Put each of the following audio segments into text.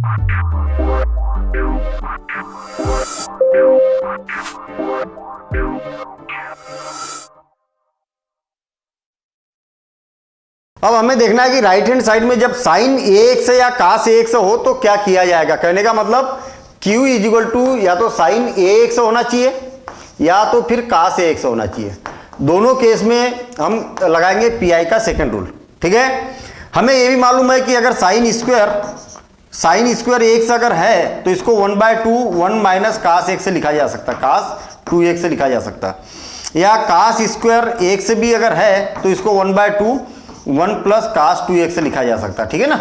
अब हमें देखना है कि राइट हैंड साइड में जब साइन ax या cos ax हो तो क्या किया जाएगा। कहने का मतलब q इजिकल टू या तो साइन ax होना चाहिए या तो फिर cos ax होना चाहिए। दोनों केस में हम लगाएंगे पी का सेकंड रूल। ठीक है, हमें यह भी मालूम है कि अगर साइन स्क्वायर एक्स अगर है तो इसको 1/2 1 माइनस cos x से लिखा जा सकता है, cos 2x से लिखा जा सकता है, या cos स्क्वायर x भी अगर है तो इसको 1/2 1 प्लस cos 2x से लिखा जा सकता है। ठीक है ना,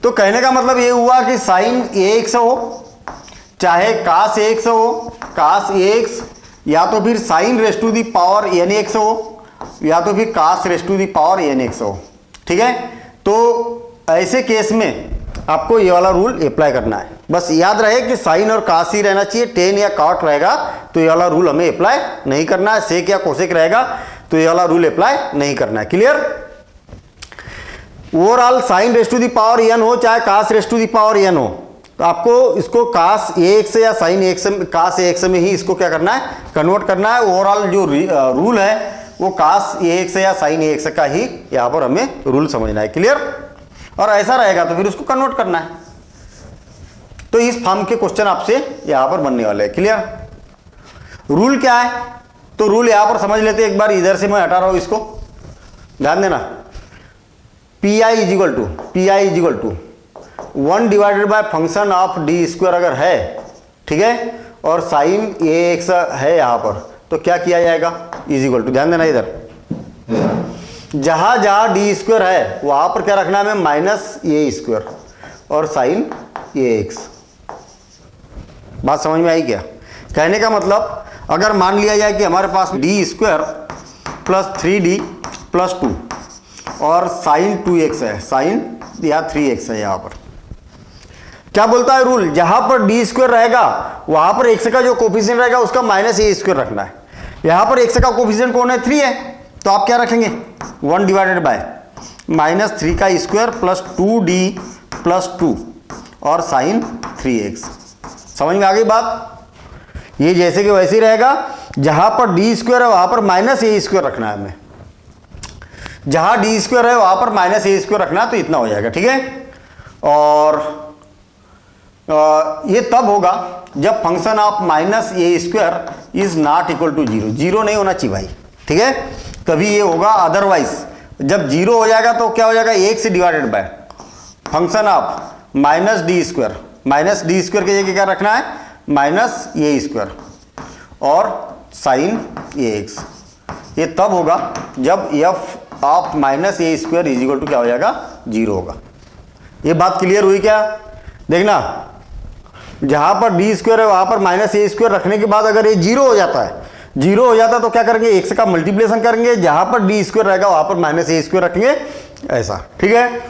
तो कहने का मतलब ये हुआ कि साइन ax हो चाहे cos ax हो, cos ax या तो फिर sine raise to the power nx हो या तो फिर cos raise to the power nx हो। ठीक है, तो ऐसे केस में आपको ये वाला रूल अप्लाई करना है। बस याद रहे कि साइन और cos ही रहना चाहिए, टेन या कॉट रहेगा तो ये वाला रूल हमें अप्लाई नहीं करना है, सेक या कोसेक रहेगा तो ये वाला रूल अप्लाई नहीं करना है। Clear. Overall sine raise to the power n हो चाहे cos raise to the power n हो तो आपको इसको cos ax या sin ax cos ax में ही इसको क्या करना है, कन्वर्ट करना है। ओवरऑल जो रूल है वो cos ax या sin ax का ही यहाँ पर हमें रूल समझना है। क्लियर। और ऐसा रहेगा तो फिर उसको कन्वर्ट करना है। तो इस फॉर्म के क्वेश्चन आपसे यहाँ पर बनने वाले हैं। क्लियर। रूल क्या है, तो रूल यहाँ पर समझ लेते हैं एक बार। इधर से मैं हटा रहा हूँ, इसको ध्यान देना। P I is equal to 1 divided by function of D square अगर है, ठीक है, और साइन ए एक्स है यहाँ पर, तो क्या किया जाएगा, इजिकल टू, ध्यान देना इधर, जहां जहां डी स्क्वायर है वहां पर क्या रखना है हमें, माइनस ए स्क्वायर और साइन ए एक्स। बात समझ में आई क्या। कहने का मतलब अगर मान लिया जाए कि हमारे पास d square plus 3d plus 2 और साइन 2x है, साइन या 3x है, यहाँ पर क्या बोलता है रूल, जहां पर डी स्क्वायर रहेगा वहां पर x का जो कोफिशिएंट रहेगा उसका माइनस ए स्क्वायर रखना है। यहां पर x का कोफिशिएंट कौन है, 3 है, तो आप क्या रखेंगे 1 डिवाइडेड बाय माइनस 3 का स्क्वायर प्लस 2d प्लस 2 और साइन 3x। समझ में आ गई बात। ये जैसे कि वैसे ही रहेगा, जहां पर डी स्क्वायर है वहां पर माइनस ए स्क्वायर रखना है हमें, जहां डी स्क्वायर है वहां पर माइनस ए स्क्वायर रखना है, तो इतना हो जाएगा। ठीक है। और ये तब होगा जब function of minus A square is not equal to 0, 0 नहीं होना चाहिए भाई। ठीक है, तभी ये होगा। अदरवाइज जब 0 हो जाएगा तो क्या हो जाएगा, 1 से divided by function of minus D square, minus D square की जगह क्या रखना है, माइनस ए स्क्वायर और साइन ए एक्स। ये तब होगा जब F of minus A square is equal to क्या हो जाएगा, 0 होगा। ये बात क्लियर हुई क्या। देखना, जहां पर डी स्क्वायर है वहां पर माइनस ए स्क्वायर रखने के बाद अगर ये 0 हो जाता है, 0 हो जाता है तो क्या करेंगे, एक्स का मल्टीप्लिकेशन करेंगे, जहां पर डी स्क्वायर रहेगा वहां पर माइनस ए स्क्वायर रखेंगे, ऐसा। ठीक है।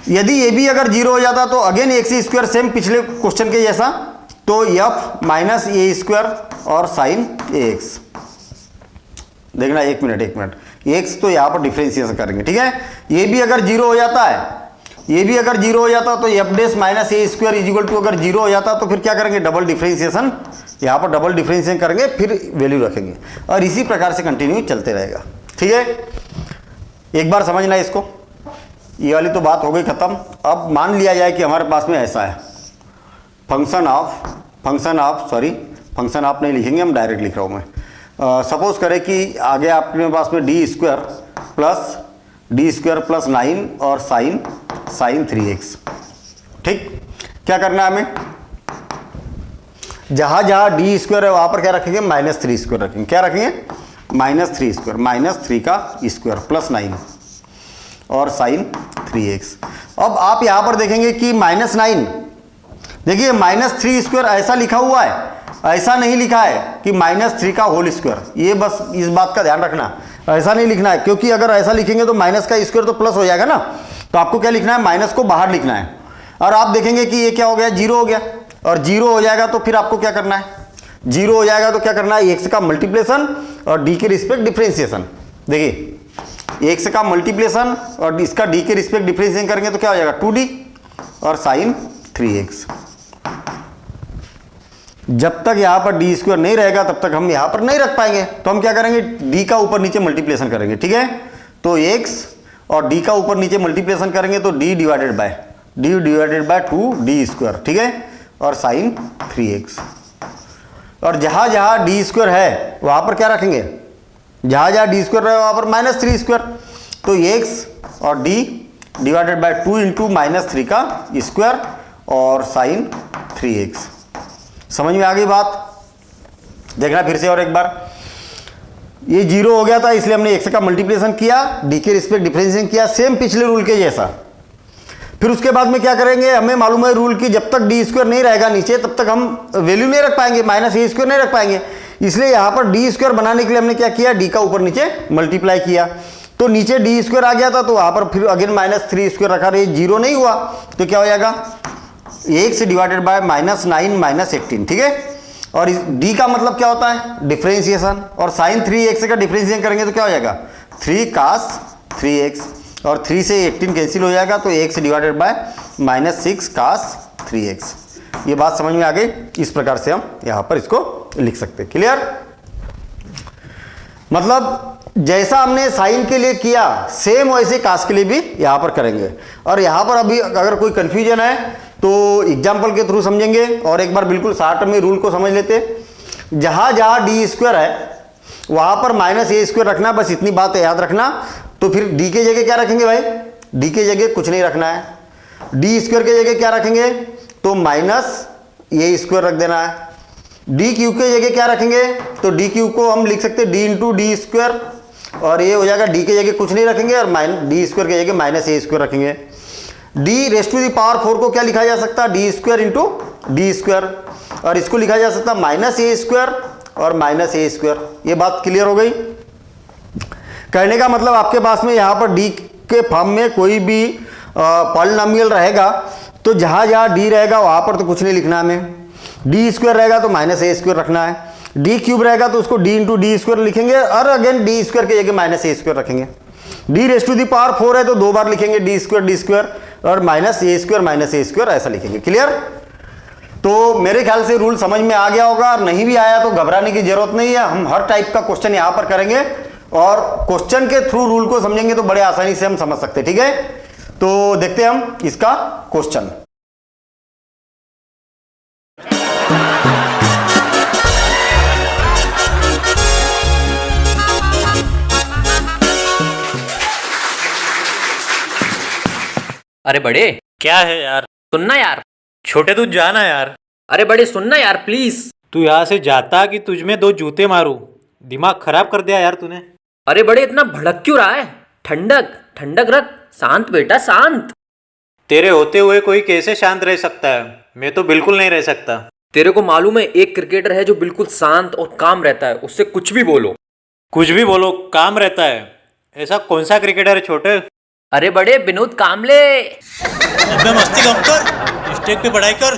यदि ये भी अगर 0 हो जाता तो अगेन एक्स स्क्वायर, सेम पिछले क्वेश्चन के जैसा, तो एफ माइनस ए स्क्वायर और साइन ए एक्स। देखना, एक मिनट, एक्स तो यहां पर डिफरेंशिएशन करेंगे। ठीक है, ये भी अगर 0 हो जाता है, ये भी अगर 0 हो जाता तो एफ डेस minus A square is equal to अगर 0 हो जाता तो फिर क्या करेंगे, डबल डिफरेंशिएशन, यहाँ पर डबल डिफरेंशिएशन करेंगे, फिर वैल्यू रखेंगे और इसी प्रकार से कंटिन्यू चलते रहेगा। ठीक है, एक बार समझना इसको। ये वाली तो बात हो गई खत्म। अब मान लिया जाए कि हमारे पास में ऐसा है, फंक्शन ऑफ नहीं लिखेंगे हम, डायरेक्ट लिख रहा हूँ मैं। सपोज करें कि आगे आपके पास में डी स्क्वायर प्लस 9 और साइन 3x। ठीक, क्या करना है हमें, जहां जहां डी स्क्वायर है वहां पर क्या रखेंगे, माइनस 3 स्क्वायर रखेंगे। क्या रखेंगे, माइनस 3 स्क्वायर, माइनस 3 का स्क्वायर प्लस 9 और साइन 3x। अब आप यहां पर देखेंगे कि माइनस 9, देखिए माइनस 3 स्क्वायर ऐसा लिखा हुआ है, ऐसा नहीं लिखा है कि माइनस 3 का होल स्क्वायर। ये बस इस बात का ध्यान रखना, ऐसा नहीं लिखना है, क्योंकि अगर ऐसा लिखेंगे तो माइनस का स्क्वायर तो प्लस हो जाएगा ना, तो आपको क्या लिखना है, माइनस को बाहर लिखना है। और आप देखेंगे कि ये क्या हो गया, 0 हो गया, और 0 हो जाएगा तो फिर आपको क्या करना है, 0 हो जाएगा तो क्या करना है, एक्स का मल्टीप्लिकेशन और डी के रिस्पेक्ट डिफरेंशिएशन। देखिए एक्स का मल्टीप्लिकेशन और इसका डी के रिस्पेक्ट डिफरेंशिएशन करेंगे तो क्या हो जाएगा, 2d और साइन 3x। जब तक यहाँ पर डी स्क्वायर नहीं रहेगा तब तक हम यहाँ पर नहीं रख पाएंगे, तो हम क्या करेंगे, डी का ऊपर नीचे मल्टीप्लिकेशन करेंगे, ठीक है। तो x और डी का ऊपर नीचे मल्टीप्लिकेशन करेंगे तो d divided by 2 D square, ठीक है, और साइन 3x। और जहाँ जहाँ डी स्क्वायर है वहाँ पर क्या रखेंगे, जहाँ जहाँ डी स्क्वायर है वहाँ पर माइनस 3 स्क्वायर, तो x और d डिवाइडेड बाय 2 इंटू -3 का स्क्वायर और साइन 3x। समझ में आ गई बात? देखना फिर से और एक बार, ये 0 हो गया था इसलिए हमने x का मल्टीप्लिकेशन किया, d के रिस्पेक्ट डिफरेंशिएशन किया, सेम पिछले रूल के जैसा। फिर उसके बाद में क्या करेंगे, हमें मालूम है रूल की जब तक डी स्क्वायर नहीं रहेगा नीचे तब तक हम वैल्यू नहीं रख पाएंगे, -a स्क्वायर नहीं रख पाएंगे, इसलिए यहाँ पर डी स्क्वायर बनाने के लिए हमने क्या किया, डी का ऊपर नीचे मल्टीप्लाई किया, तो नीचे डी स्क्वायर आ गया था, तो वहाँ पर फिर अगेन -3 स्क्वायर रखा, ये 0 नहीं हुआ तो क्या हो जाएगा, x डिवाइडेड बाय -9 -18, ठीक है। और d का मतलब क्या होता है, डिफरेंशिएशन, और साइन 3x का डिफरेंशिएशन करेंगे तो क्या हो जाएगा, 3 cos 3x, और 3 से 18 कैंसिल हो जाएगा तो x divided bye -6 cos 3x। ये बात समझ में आ गई? इस प्रकार से हम यहाँ पर इसको लिख सकते हैं। क्लियर? मतलब जैसा हमने साइन के लिए किया सेम वैसे कास के लिए भी यहाँ पर करेंगे। और यहाँ पर अभी अगर कोई कंफ्यूजन है तो एग्जाम्पल के थ्रू समझेंगे, और एक बार बिल्कुल शॉर्ट में रूल को समझ लेते। जहाँ जहाँ डी स्क्वायर है वहाँ पर -a स्क्वायर रखना, बस इतनी बात है याद रखना। तो फिर डी के जगह क्या रखेंगे भाई, डी के जगह कुछ नहीं रखना है, डी स्क्वायर के जगह क्या रखेंगे, तो -a स्क्वायर रख देना है। डी क्यूब के जगह क्या रखेंगे, तो डी क्यूब को हम लिख सकते हैं डी इंटू डी स्क्वायर, और ये हो जाएगा डी के जगह कुछ नहीं रखेंगे, और डी स्क्वायर के जगह -a स्क्वायर रखेंगे। D raised to the power 4 को क्या लिखा जा सकता है, D square into D square, और इसको लिखा जा सकता है -a स्क्वायर और -a स्क्वायर। ये बात क्लियर हो गई? कहने का मतलब आपके पास में यहाँ पर डी के फॉर्म में कोई भी पॉलिनोमियल रहेगा तो जहाँ जहाँ डी रहेगा वहाँ पर तो कुछ नहीं लिखना हमें, डी स्क्वायर रहेगा तो -a स्क्वायर रखना है, डी क्यूब रहेगा तो उसको डी इंटू डी स्क्वायर लिखेंगे, और अगेन डी स्क्वायर के जगह -a स्क्वायर रखेंगे। D raised to the power 4 है तो 2 बार लिखेंगे डी स्क्वायर, और -a स्क्वायर ऐसा लिखेंगे। क्लियर? तो मेरे ख्याल से रूल समझ में आ गया होगा, और नहीं भी आया तो घबराने की जरूरत नहीं है, हम हर टाइप का क्वेश्चन यहाँ पर करेंगे, और क्वेश्चन के थ्रू रूल को समझेंगे तो बड़े आसानी से हम समझ सकते हैं। ठीक है, तो देखते हैं हम इसका क्वेश्चन। अरे बड़े, क्या है यार? सुनना यार। छोटे तू जाना यार। अरे बड़े सुनना यार प्लीज। तू यहाँ से जाता कि तुझ में 2 जूते मारूं। दिमाग खराब कर दिया यार तूने। अरे बड़े इतना भड़क क्यों रहा है? ठंडक ठंडक रख, शांत बेटा शांत। तेरे होते हुए कोई कैसे शांत रह सकता है? मैं तो बिल्कुल नहीं रह सकता। तेरे को मालूम है एक क्रिकेटर है जो बिल्कुल शांत और काम रहता है, उससे कुछ भी बोलो। कुछ भी बोलो काम रहता है? ऐसा कौन सा क्रिकेटर है छोटे? अरे बड़े विनोद कामले। अबे मस्ती कम कर, स्टेज पे पढ़ाई कर।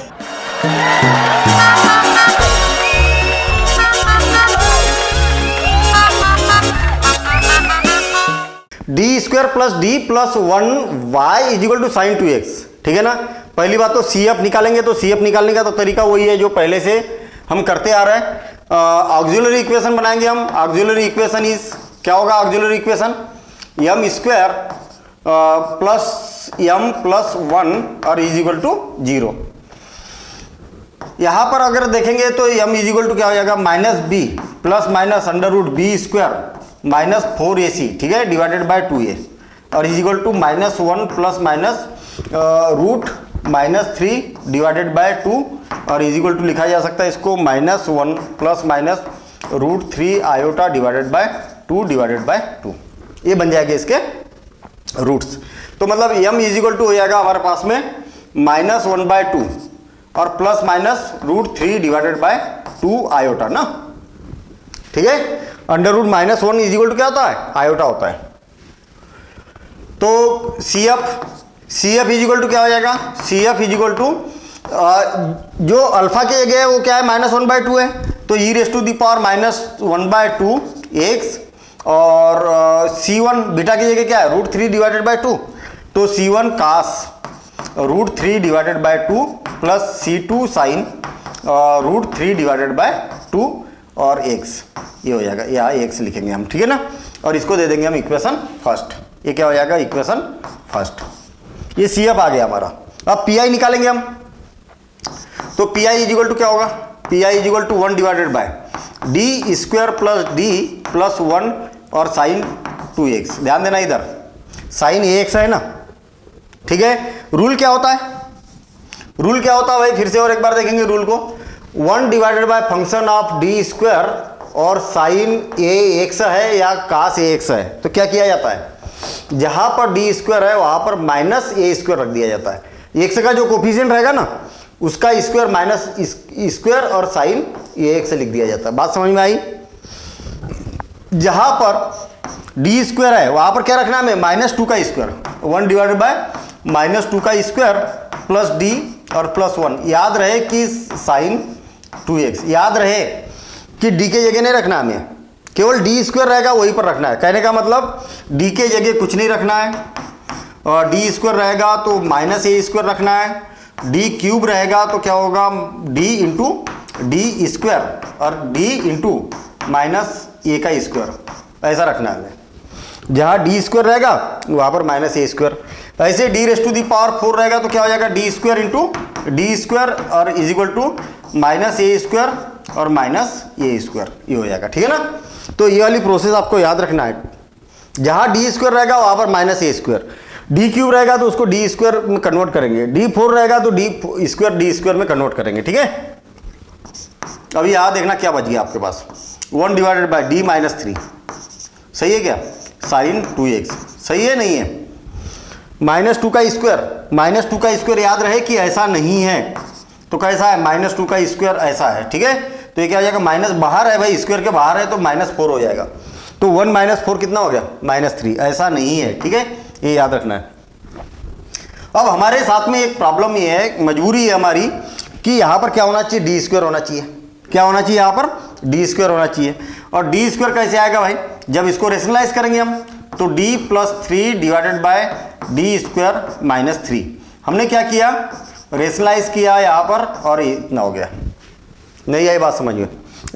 D square plus D plus 1y is equal to sine 2x। ठीक है ना? पहली बात तो सी एफ निकालेंगे, तो सी एफ निकालने का तो तरीका वही है जो पहले से हम करते आ रहे हैं। ऑक्सिलरी इक्वेशन बनाएंगे हम। ऑक्सिलरी इक्वेशन इज क्या होगा? Auxiliary equation M square plus M plus 1 और इज इक्वल टू 0। यहां पर अगर देखेंगे तो एम इज इक्वल टू क्या हो जाएगा? -b plus minus under root B square minus 4ac, ठीक है, डिवाइडेड बाय 2a, और is equal to -1 plus minus root -3 divided by 2, और इज इक्वल टू लिखा जा सकता है इसको -1 plus minus root 3 iota divided by 2 divided by 2। ये बन जाएगा इसके रूट्स। तो मतलब m इज इक्वल टू हो जाएगा हमारे पास में -1/2 और plus minus root 3 divided by 2 iota ना। ठीक है, under root -1 is equal to क्या होता है? आयोटा होता है। तो C F is equal to क्या हो जाएगा? C F is equal to जो अल्फा के जगह है वो क्या है? -1/2 है, तो e raise to the power -1/2 x, और C1 बीटा की जगह क्या है? रूट 3 डिवाइडेड बाय 2, तो C1 cos root 3 divided by 2 plus C2 sine √3 divided by 2 और x, ये हो जाएगा, यहाँ x लिखेंगे हम, ठीक है ना। और इसको दे देंगे हम इक्वेशन फर्स्ट, ये क्या हो जाएगा इक्वेशन फर्स्ट। ये CF आ गया हमारा। अब PI निकालेंगे हम, तो PI इज इक्वल टू क्या होगा, PI is equal to 1 divided by D square plus D plus 1 और साइन 2x। ध्यान देना इधर साइन AX है ना, ठीक है। रूल क्या होता है, रूल क्या होता है भाई, फिर से और एक बार देखेंगे रूल को। 1 divided by function of D square और साइन AX है या कास AX है, तो क्या किया जाता है, जहां पर डी स्क्वायर है वहां पर माइनस ए स्क्वायर रख दिया जाता है। एक्स का जो कोफिशिएंट रहेगा ना उसका स्क्वायर माइनस स्क्वायर और साइन AX लिख दिया जाता है। बात समझ में आई। जहां पर डी स्क्वायर है वहां पर क्या रखना है हमें, -2 का स्क्वायर, 1 डिवाइडेड बाय -2 का स्क्वायर प्लस डी और प्लस 1। याद रहे कि साइन 2x, याद रहे कि डी के जगह नहीं रखना हमें, केवल डी स्क्वायर रहेगा वहीं पर रखना है। कहने का मतलब डी के जगह कुछ नहीं रखना है, और डी स्क्वायर रहेगा तो -a स्क्वायर रखना है, डी क्यूब रहेगा तो क्या होगा d इंटू डी स्क्वायर और d इंटू -a का स्क्वायर, ऐसा रखना है हमें। जहाँ डी स्क्वायर रहेगा वहाँ पर -a स्क्वायर। ऐसे d⁻⁴ रहेगा तो क्या हो जाएगा d square into D square और is equal to -a square और -a स्क्वायर, ये हो जाएगा, ठीक है ना। तो ये वाली प्रोसेस आपको याद रखना है। जहाँ डी स्क्वायर रहेगा वहाँ पर -a स्क्वायर, डी क्यूब रहेगा तो उसको डी स्क्वायर में कन्वर्ट करेंगे, d4 रहेगा तो डी स्क्वायर में कन्वर्ट करेंगे, ठीक है। अभी यहाँ देखना क्या बच गया आपके पास, 1 डिवाइडेड बाय d -3, सही है क्या, साइन 2x, सही है नहीं है। -2 का स्क्वायर याद रहे कि ऐसा नहीं है, तो कैसा है, -2 का स्क्वायर ऐसा है, ठीक है। तो ये क्या हो जाएगा, माइनस बाहर है भाई, स्क्वायर के बाहर है तो -4 हो जाएगा, तो 1 - 4 कितना हो गया, -3, ऐसा नहीं है, ठीक है, ये याद रखना है। अब हमारे साथ में एक प्रॉब्लम ये है, मजबूरी है हमारी कि यहाँ पर क्या होना चाहिए, डी स्क्वायर होना चाहिए। क्या होना चाहिए, यहाँ पर डी स्क्वायर होना चाहिए। और डी स्क्वायर कैसे आएगा भाई, जब इसको रेशनलाइज करेंगे हम तो d + 3 divided by D square -3। हमने क्या किया, रेशनलाइज किया यहाँ पर और इतना हो गया। नहीं आई बात समझ में,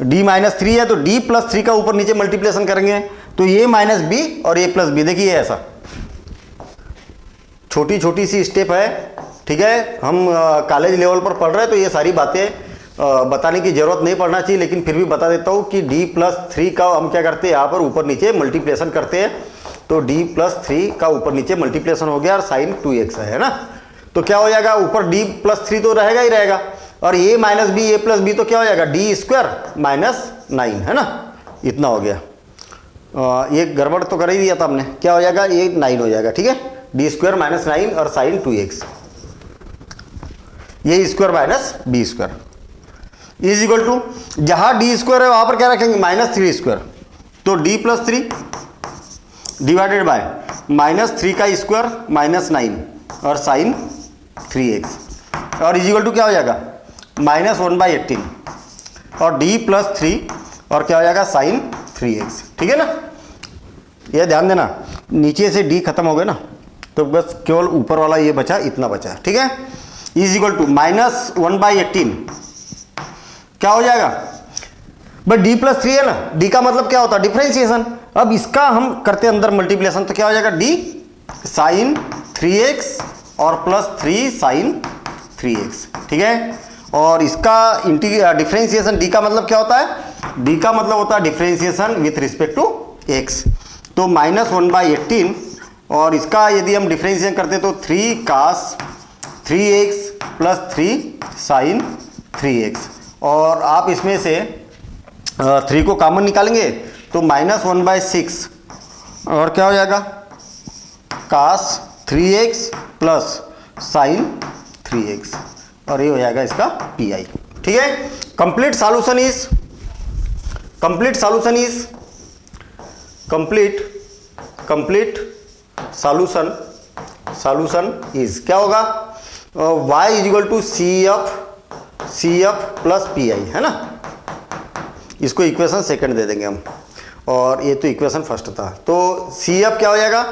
d -3 है तो d + 3 का ऊपर नीचे मल्टीप्लिकेशन करेंगे तो ये -b और a + b, देखिए ऐसा छोटी छोटी सी स्टेप है, ठीक है। हम कॉलेज लेवल पर पढ़ रहे हैं तो ये सारी बातें बताने की जरूरत नहीं पड़ना चाहिए, लेकिन फिर भी बता देता हूँ कि d + 3 का हम क्या करते हैं, यहाँ पर ऊपर नीचे मल्टीप्लिकेशन करते हैं, तो d + 3 का ऊपर नीचे मल्टीप्लिकेशन हो गया और साइन 2x है ना। तो क्या हो जाएगा, ऊपर d + 3 तो रहेगा ही रहेगा, और a - b a + b तो क्या हो जाएगा, d² -9 है ना, इतना हो गया। ये गड़बड़ तो कर ही दिया था हमने, क्या हो जाएगा, ये 9 हो जाएगा, ठीक है, d² -9 और साइन 2x, ये square -b² is equal to, जहां डी स्क्वायर है वहां पर क्या रखेंगे, -3², तो d + 3 डिवाइडेड बाय -3 का स्क्वायर -9 और साइन 3x, और इज इक्वल टू क्या हो जाएगा, -1/18 और d + 3 और क्या हो जाएगा, साइन 3x, ठीक है ना। ये ध्यान देना, नीचे से d खत्म हो गया ना, तो बस केवल ऊपर वाला ये बचा, इतना बचा, ठीक है। इज इक्वल टू -1/18 क्या हो जाएगा, बट d + 3 है ना, d का मतलब क्या होता है, डिफरेंशिएशन। अब इसका हम करते हैं अंदर मल्टीप्लिकेशन, तो क्या हो जाएगा, d साइन 3x और +3 साइन 3x, ठीक है। और इसका डिफरेंशिएशन, d का मतलब क्या होता है, d का मतलब होता है differentiation with respect to x, तो -1/18, और इसका यदि हम डिफरेंशिएशन करते तो 3 cos 3x + 3 साइन 3x, और आप इसमें से 3 को कॉमन निकालेंगे तो -1/6 और क्या हो जाएगा, cos 3x + साइन 3x, और ये हो जाएगा इसका PI, ठीक है। कंप्लीट सॉल्यूशन इज क्या होगा, y = CF + PI है ना। इसको इक्वेशन सेकंड दे देंगे हम, और ये तो इक्वेशन फर्स्ट था, तो CF क्या हो जाएगा,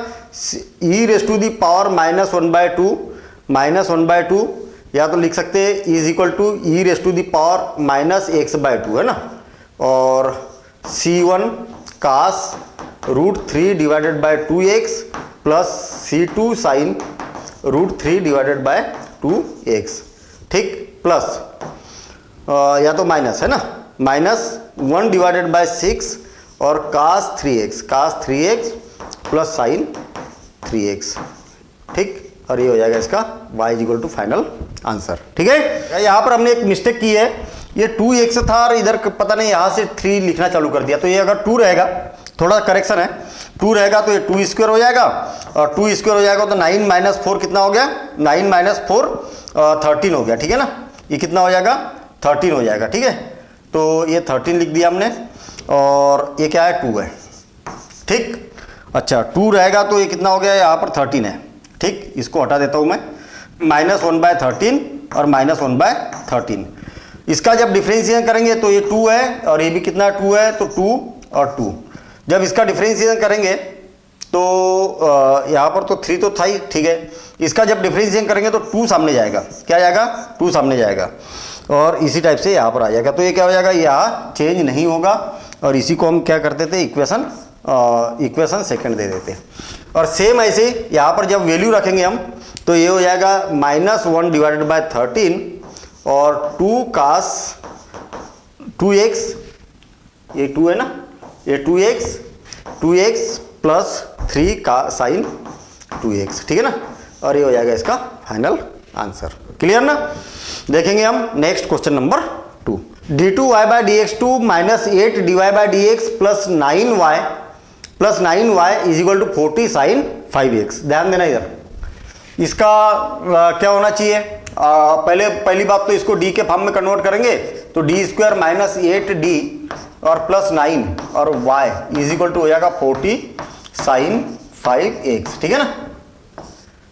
e⁻⁻² या तो लिख सकते हैं is equal to E raise to the power minus X by two, है ना, और C1 cos root 3 divided by 2x plus C2 sine root 3 divided by 2x, ठीक, प्लस या तो माइनस, है ना, माइनस 1 डिवाइडेड बाय 6 और कास 3x प्लस साइन 3x, ठीक, और ये हो जाएगा इसका y equal to final answer. ठीक है, यहाँ पर हमने एक मिस्टेक की है, ये 2x था और इधर पता नहीं यहाँ से 3 लिखना चालू कर दिया, तो ये अगर 2 रहेगा, थोड़ा करेक्शन है, 2 रहेगा तो ये 2 स्क्वायर हो जाएगा, और 2 स्क्वायर हो जाएगा तो 9 माइनस 4 कितना हो गया, 9 माइनस 4 13 हो गया, ठीक है ना, ये कितना हो जाएगा 13 हो जाएगा, ठीक है, तो ये 13 लिख दिया हमने, और ये क्या है 2 है, ठीक, अच्छा 2 रहेगा तो ये कितना हो गया, यहाँ पर 13 है, ठीक, इसको हटा देता हूँ मैं, -1/13 और -1/13, इसका जब डिफरेंशिएशन करेंगे तो ये 2 है और ये भी कितना 2 है, तो 2 और 2, जब इसका डिफरेंशिएशन करेंगे तो यहाँ पर तो 3 तो था ही, ठीक है, इसका जब डिफरेंशिएशन करेंगे तो 2 सामने जाएगा, क्या जाएगा 2 सामने जाएगा, और इसी टाइप से यहाँ पर आ जाएगा, तो ये क्या हो जाएगा, यहाँ चेंज नहीं होगा, और इसी को हम क्या करते थे इक्वेशन सेकंड दे देते, और सेम ऐसे यहाँ पर जब वैल्यू रखेंगे हम तो ये हो जाएगा -1 डिवाइडेड बाय 13 और 2 कास 2x, ये 2 है ना, ये 2x प्लस 3 का साइन 2x, ठीक है ना, और ये हो जाएगा इसका फाइनल आंसर। क्लियर ना, देखेंगे हम next question number 2, d2y/dx2 minus 8 dy/dx plus 9y is equal to 40 sine 5x। ध्यान देना इधर, इसका क्या होना चाहिए, पहली बात तो इसको d के फॉर्म में कन्वर्ट करेंगे तो d² माइनस 8d और प्लस 9 और y इज इक्वल टू हो जाएगा 40 साइन 5x, ठीक है ना,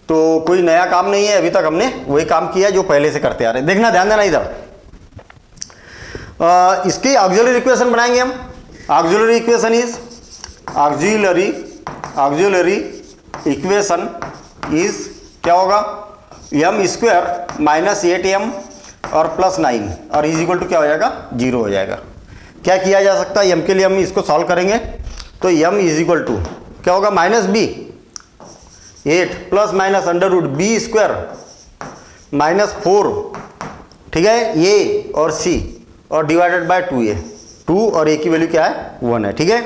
तो कोई नया काम नहीं है, अभी तक हमने वही काम किया जो पहले से करते आ रहे हैं। देखना, ध्यान देना इधर, इसकी ऑक्सिलरी इक्वेशन बनाएंगे हम, auxiliary equation is auxiliary equation is क्या होगा, m² माइनस 8m और प्लस 9 और इज इक्वल टू क्या हो जाएगा 0 हो जाएगा। क्या किया जा सकता है, m के लिए हम इसको सॉल्व करेंगे तो m इज इक्वल टू क्या होगा, -b 8 plus minus under root b² minus 4, ठीक है, a और c और डिवाइडेड बाय 2a, 2 और a की वैल्यू क्या है 1 है, ठीक है,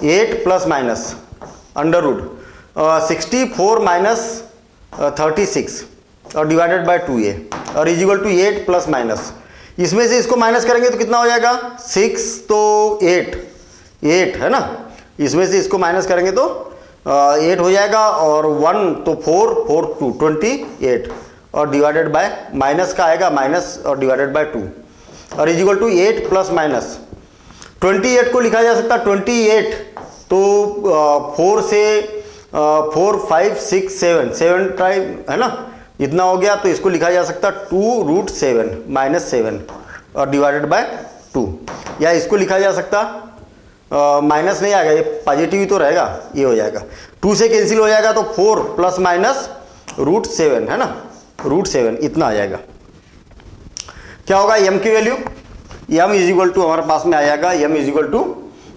8 plus minus under root 64 minus 36 और डिवाइडेड बाय 2a और is equal to 8 plus minus, इसमें से इसको माइनस करेंगे तो कितना हो जाएगा 6 तो 8 है ना, इसमें से इसको माइनस करेंगे तो 8 हो जाएगा और 1 तो 4 2 28 और डिवाइडेड बाय माइनस का आएगा माइनस और डिवाइडेड बाय 2 और is equal to 8 plus minus 28 को लिखा जा सकता है 28 तो 4 से 4 5 6 7 टाइम है ना, इतना हो गया, तो इसको लिखा जा सकता है 2√7 माइनस 7 और डिवाइडेड बाय 2, या इसको लिखा जा सकता माइनस नहीं आएगा, ये पॉजिटिव ही तो रहेगा, ये हो जाएगा 2 से कैंसिल हो जाएगा तो 4 प्लस माइनस √7 है ना, √7 इतना आ जाएगा। क्या होगा m की value, m is equal to हमारे पास में आ जाएगा m is equal to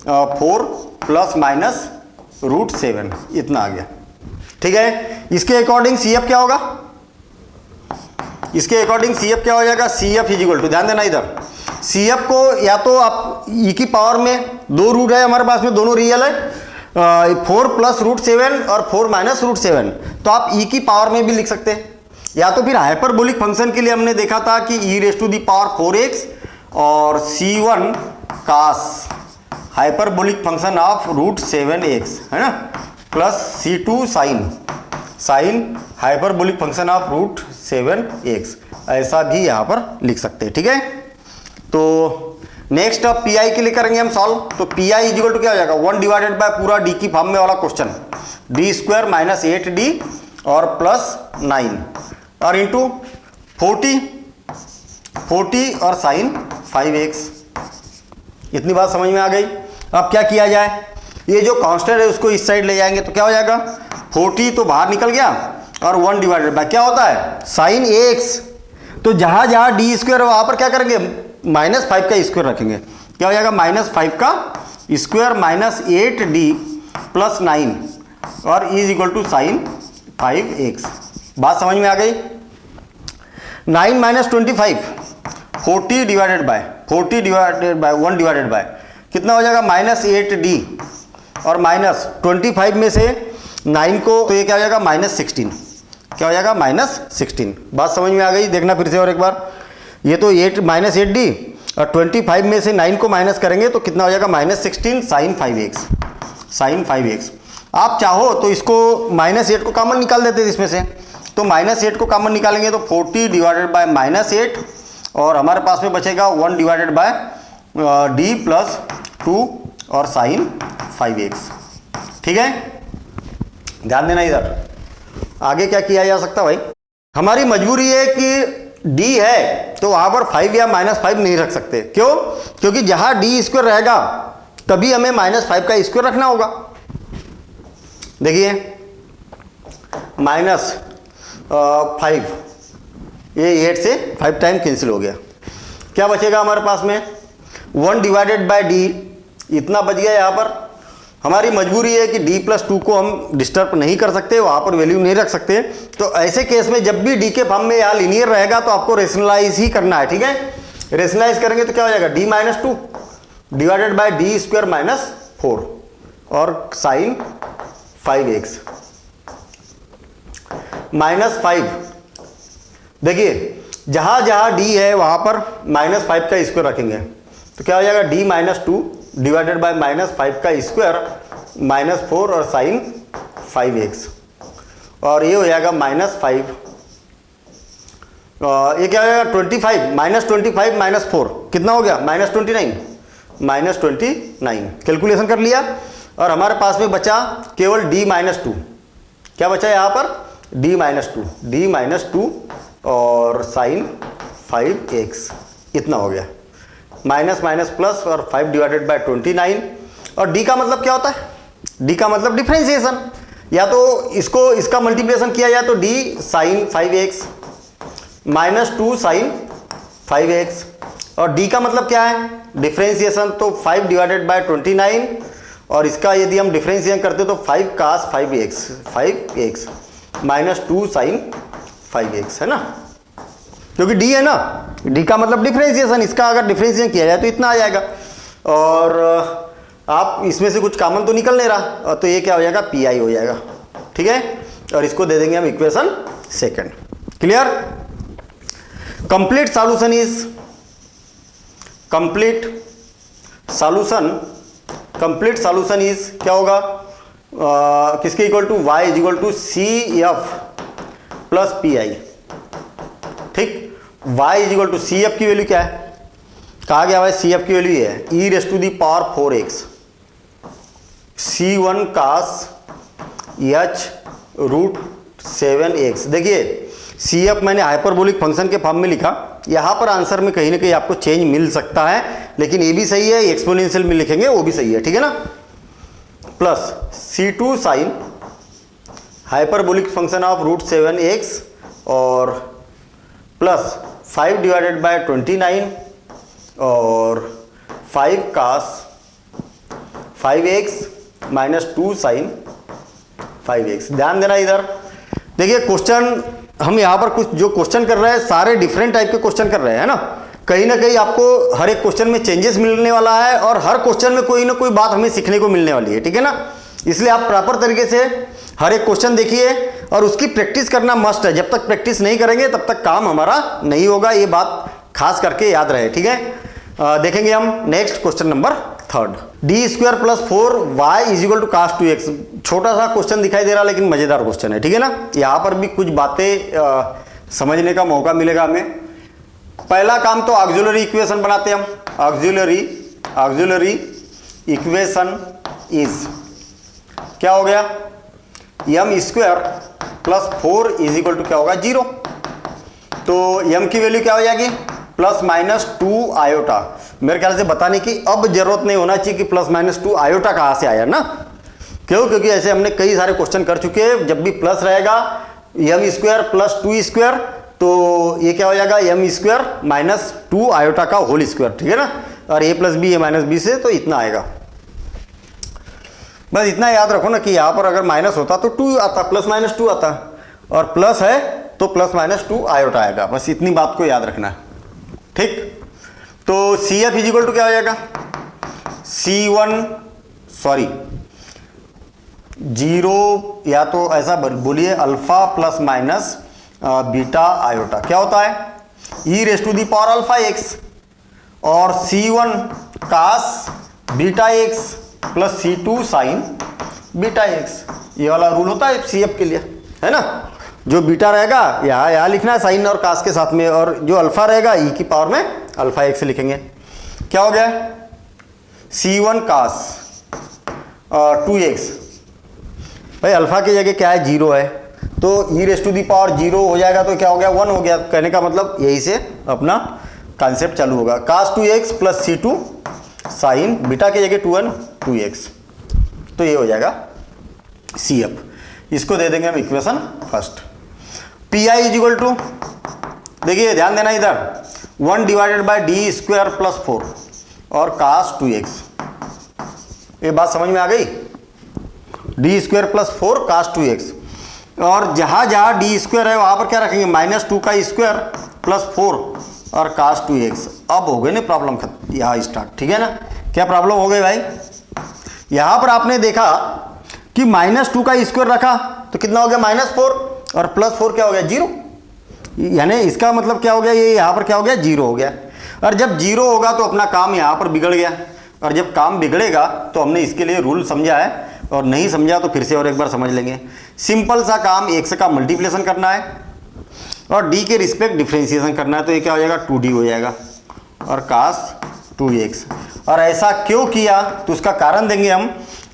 4 plus minus √7 इतना आ गया, ठीक है। इसके अकॉर्डिंग CF क्या होगा, इसके अकॉर्डिंग CF क्या हो जाएगा, CF इज इक्वल टू, ध्यान देना इधर, CF को या तो आप e की पावर में 2 रूट है हमारे पास में, दोनों रियल है, 4 प्लस √7 और 4 माइनस √7, तो आप e की पावर में भी लिख सकते हैं, या तो फिर हाइपरबोलिक फंक्शन के लिए हमने देखा था कि e raise to the power 4x और C1 cos hyperbolic function of √7x है ना, plus C2 sine hyperbolic function of √7x, ऐसा भी यहाँ पर लिख सकते हैं, ठीक है। तो नेक्स्ट अब पी आई के लिए करेंगे हम सॉल्व, तो P I is equal to क्या हो जाएगा 1 डिवाइडेड बाय पूरा डी की फॉर्म में वाला क्वेश्चन, d² माइनस 8d और प्लस 9 और इंटू 40 और साइन 5x। इतनी बात समझ में आ गई। अब क्या किया जाए, ये जो कांस्टेंट है उसको इस साइड ले जाएंगे तो क्या हो जाएगा 40 तो बाहर निकल गया और 1 डिवाइडेड बाय क्या होता है साइन ए एक्स। तो जहां जहां डी स्क्वायर है वहां पर क्या करेंगे -5 का स्क्वायर रखेंगे, क्या हो जाएगा -5 का स्क्वायर -8d प्लस 9 और is equal to sign 5x। बात समझ में आ गई। 9 - 25 40 डिवाइडेड बाय 1 डिवाइडेड बाय कितना हो जाएगा -8d और -25 में से 9 को तो ये क्या हो जाएगा -16, क्या हो जाएगा -16। बात समझ में आ गई। देखना फिर से और एक बार, ये तो 8d और 25 में से 9 को माइनस करेंगे तो कितना हो जाएगा -16 साइन 5x। आप चाहो तो इसको -8 को कॉमन निकाल देते थे इसमें से, तो -8 को कॉमन निकालेंगे तो 40 डिवाइडेड बाय -8 और हमारे पास में बचेगा 1 डिवाइडेड बाय d प्लस 2 और साइन 5x। ठीक है, ध्यान देना इधर। आगे क्या किया जा सकता भाई, हमारी मजबूरी है कि d है तो वहां पर 5 या -5 नहीं रख सकते। क्यों? क्योंकि जहां d स्क्वायर रहेगा तभी हमें -5 का स्क्वायर रखना होगा। देखिए -5 ये 8 से 5 टाइम कैंसिल हो गया, क्या बचेगा हमारे पास में 1 डिवाइडेड बाय d, इतना बच गया। यहाँ पर हमारी मजबूरी है कि d प्लस 2 को हम डिस्टर्ब नहीं कर सकते, वहाँ पर वैल्यू नहीं रख सकते। तो ऐसे केस में जब भी d के फॉर्म में यहाँ लीनियर रहेगा तो आपको रेशनलाइज ही करना है। ठीक है, रेशनलाइज करेंगे तो क्या हो जाएगा d - 2 divided bye d square -4 और साइन 5x -5। देखिए जहां जहां d है वहां पर -5 का स्क्वायर रखेंगे तो क्या हो जाएगा d - 2 डिवाइडेड बाय -5 का स्क्वायर -4 और साइन 5x और ये हो जाएगा -5 ये क्या हो जाएगा 25 -4 कितना हो गया -29 कैलकुलेशन कर लिया और हमारे पास में बचा केवल d - 2। क्या बचा यहाँ पर d - 2 और साइन 5x इतना हो गया, माइनस माइनस प्लस और 5 डिवाइडेड बाय 29। और d का मतलब क्या होता है, d का मतलब डिफरेंशिएशन, या तो इसको इसका मल्टीप्लिकेशन किया जाए तो d sign 5x -2 sign 5x और d का मतलब क्या है डिफरेंशिएशन, तो 5 डिवाइडेड बाय 29 और इसका यदि हम डिफरेंशिएशन करते तो 5 cos 5x -2 साइन 5x है ना, क्योंकि d है ना, d का मतलब डिफरेंशिएशन, इसका अगर डिफरेंशिएशन किया जाए तो इतना आ जाएगा। और आप इसमें से कुछ कॉमन तो निकल नहीं रहा, तो ये क्या हो जाएगा pi हो जाएगा। ठीक है, और इसको दे देंगे हम equation second. Clear. Complete solution is complete solution is क्या होगा किसके equal to y is equal to CF plus PI। ठीक, y is equal to CF की वैल्यू क्या है, कहा गया भाई CF की वैल्यू ये है e⁴ C1 cos h √7x। देखिए CF मैंने हाइपरबोलिक फंक्शन के फॉर्म में लिखा, यहाँ पर आंसर में कहीं ना कहीं आपको चेंज मिल सकता है, लेकिन ये भी सही है, एक्सपोनेंशियल में लिखेंगे वो भी सही है। ठीक है ना, plus C2 sine hyperbolic function of √7x और प्लस 5 डिवाइडेड बाय 29 और 5 cos 5x -2 साइन 5x। ध्यान देना इधर। देखिए क्वेश्चन हम यहाँ पर कुछ जो क्वेश्चन कर रहे हैं सारे डिफरेंट टाइप के क्वेश्चन कर रहे हैं ना कहीं आपको हर एक क्वेश्चन में चेंजेस मिलने वाला है और हर क्वेश्चन में कोई ना कोई बात हमें सीखने को मिलने वाली है। ठीक है ना, इसलिए आप प्रॉपर तरीके से हर एक क्वेश्चन देखिए और उसकी प्रैक्टिस करना मस्ट है। जब तक प्रैक्टिस नहीं करेंगे तब तक काम हमारा नहीं होगा, ये बात खास करके याद रहे। ठीक है, देखेंगे हम next question number 3 d² + 4y is equal to cos 2x। छोटा सा क्वेश्चन दिखाई दे रहा लेकिन मजेदार क्वेश्चन है। ठीक है ना, यहाँ पर भी कुछ बातें समझने का मौका मिलेगा हमें। पहला काम तो ऑक्सिलरी इक्वेशन बनाते हैं हम। ऑक्सिलरी इक्वेशन इज क्या हो गया m² + 4 इज इक्वल टू क्या होगा 0। तो m की वैल्यू क्या हो जाएगी ±2 आयोटा। मेरे ख्याल से बताने की अब जरूरत नहीं होना चाहिए कि ±2 आयोटा कहाँ से आया ना, क्यों, क्योंकि ऐसे हमने कई सारे क्वेश्चन कर चुके हैं। जब भी प्लस रहेगा एम स्क्वायर प्लस 2 स्क्वायर, तो ये क्या हो जाएगा एम स्क्वायर माइनस 2 आयोटा का होल स्क्वायर, ठीक है ना। और ए plus b a minus B से तो इतना आएगा। बस इतना याद रखो ना कि यहाँ पर अगर माइनस होता तो 2 आता, प्लस माइनस 2 आता, और प्लस है तो प्लस माइनस 2 आयोटा आएगा। बस इतनी बात को याद रखना है, ठीक। तो C F is equal to क्या हो जाएगा, जीरो, या तो ऐसा बोलिए alpha plus minus beta iota क्या होता है, e raise to the power alpha x, और C1 cos beta x plus C2 sine beta x. ये वाला रूल होता है CF के लिए, है ना। जो बीटा रहेगा यहाँ लिखना है साइन और कास के साथ में, और जो अल्फा रहेगा ई की पावर में अल्फा एक्स से लिखेंगे। क्या हो गया, C1 कास 2x, भाई अल्फा की जगह क्या है, 0 है, तो e raise to the power 0 हो जाएगा तो क्या हो गया, 1 हो गया। कहने का मतलब यही से अपना कॉन्सेप्ट चालू होगा। कास 2x plus C2 sine beta की जगह 2n 2x, तो ये हो जाएगा CF। इसको दे देंगे हम equation first. PI is equal to, देखिए ध्यान देना इधर, 1 divided by D square plus 4 और कास 2x। ये बात समझ में आ गई, डी स्क्वायर प्लस 4 कास 2x, और जहाँ जहाँ डी स्क्वायर है वहाँ पर क्या रखेंगे, -2 का स्क्वायर प्लस 4 और कास 2x। अब हो गए ना प्रॉब्लम यहाँ स्टार्ट, ठीक है ना। क्या प्रॉब्लम हो गई भाई, यहाँ पर आपने देखा कि -2 का स्क्वायर रखा तो कितना हो गया, -4, और +4 क्या हो गया, 0। यानी इसका मतलब क्या हो गया, ये यहाँ पर क्या हो गया, 0 हो गया। और जब 0 होगा तो अपना काम यहाँ पर बिगड़ गया, और जब काम बिगड़ेगा तो हमने इसके लिए रूल समझा है, और नहीं समझा तो फिर से और एक बार समझ लेंगे। सिंपल सा काम, x का मल्टीप्लिकेशन करना है और d के रिस्पेक्ट डिफ्रेंशिएशन करना है, तो ये क्या हो जाएगा, 2d हो जाएगा और कास 2x। और ऐसा क्यों किया तो उसका कारण देंगे हम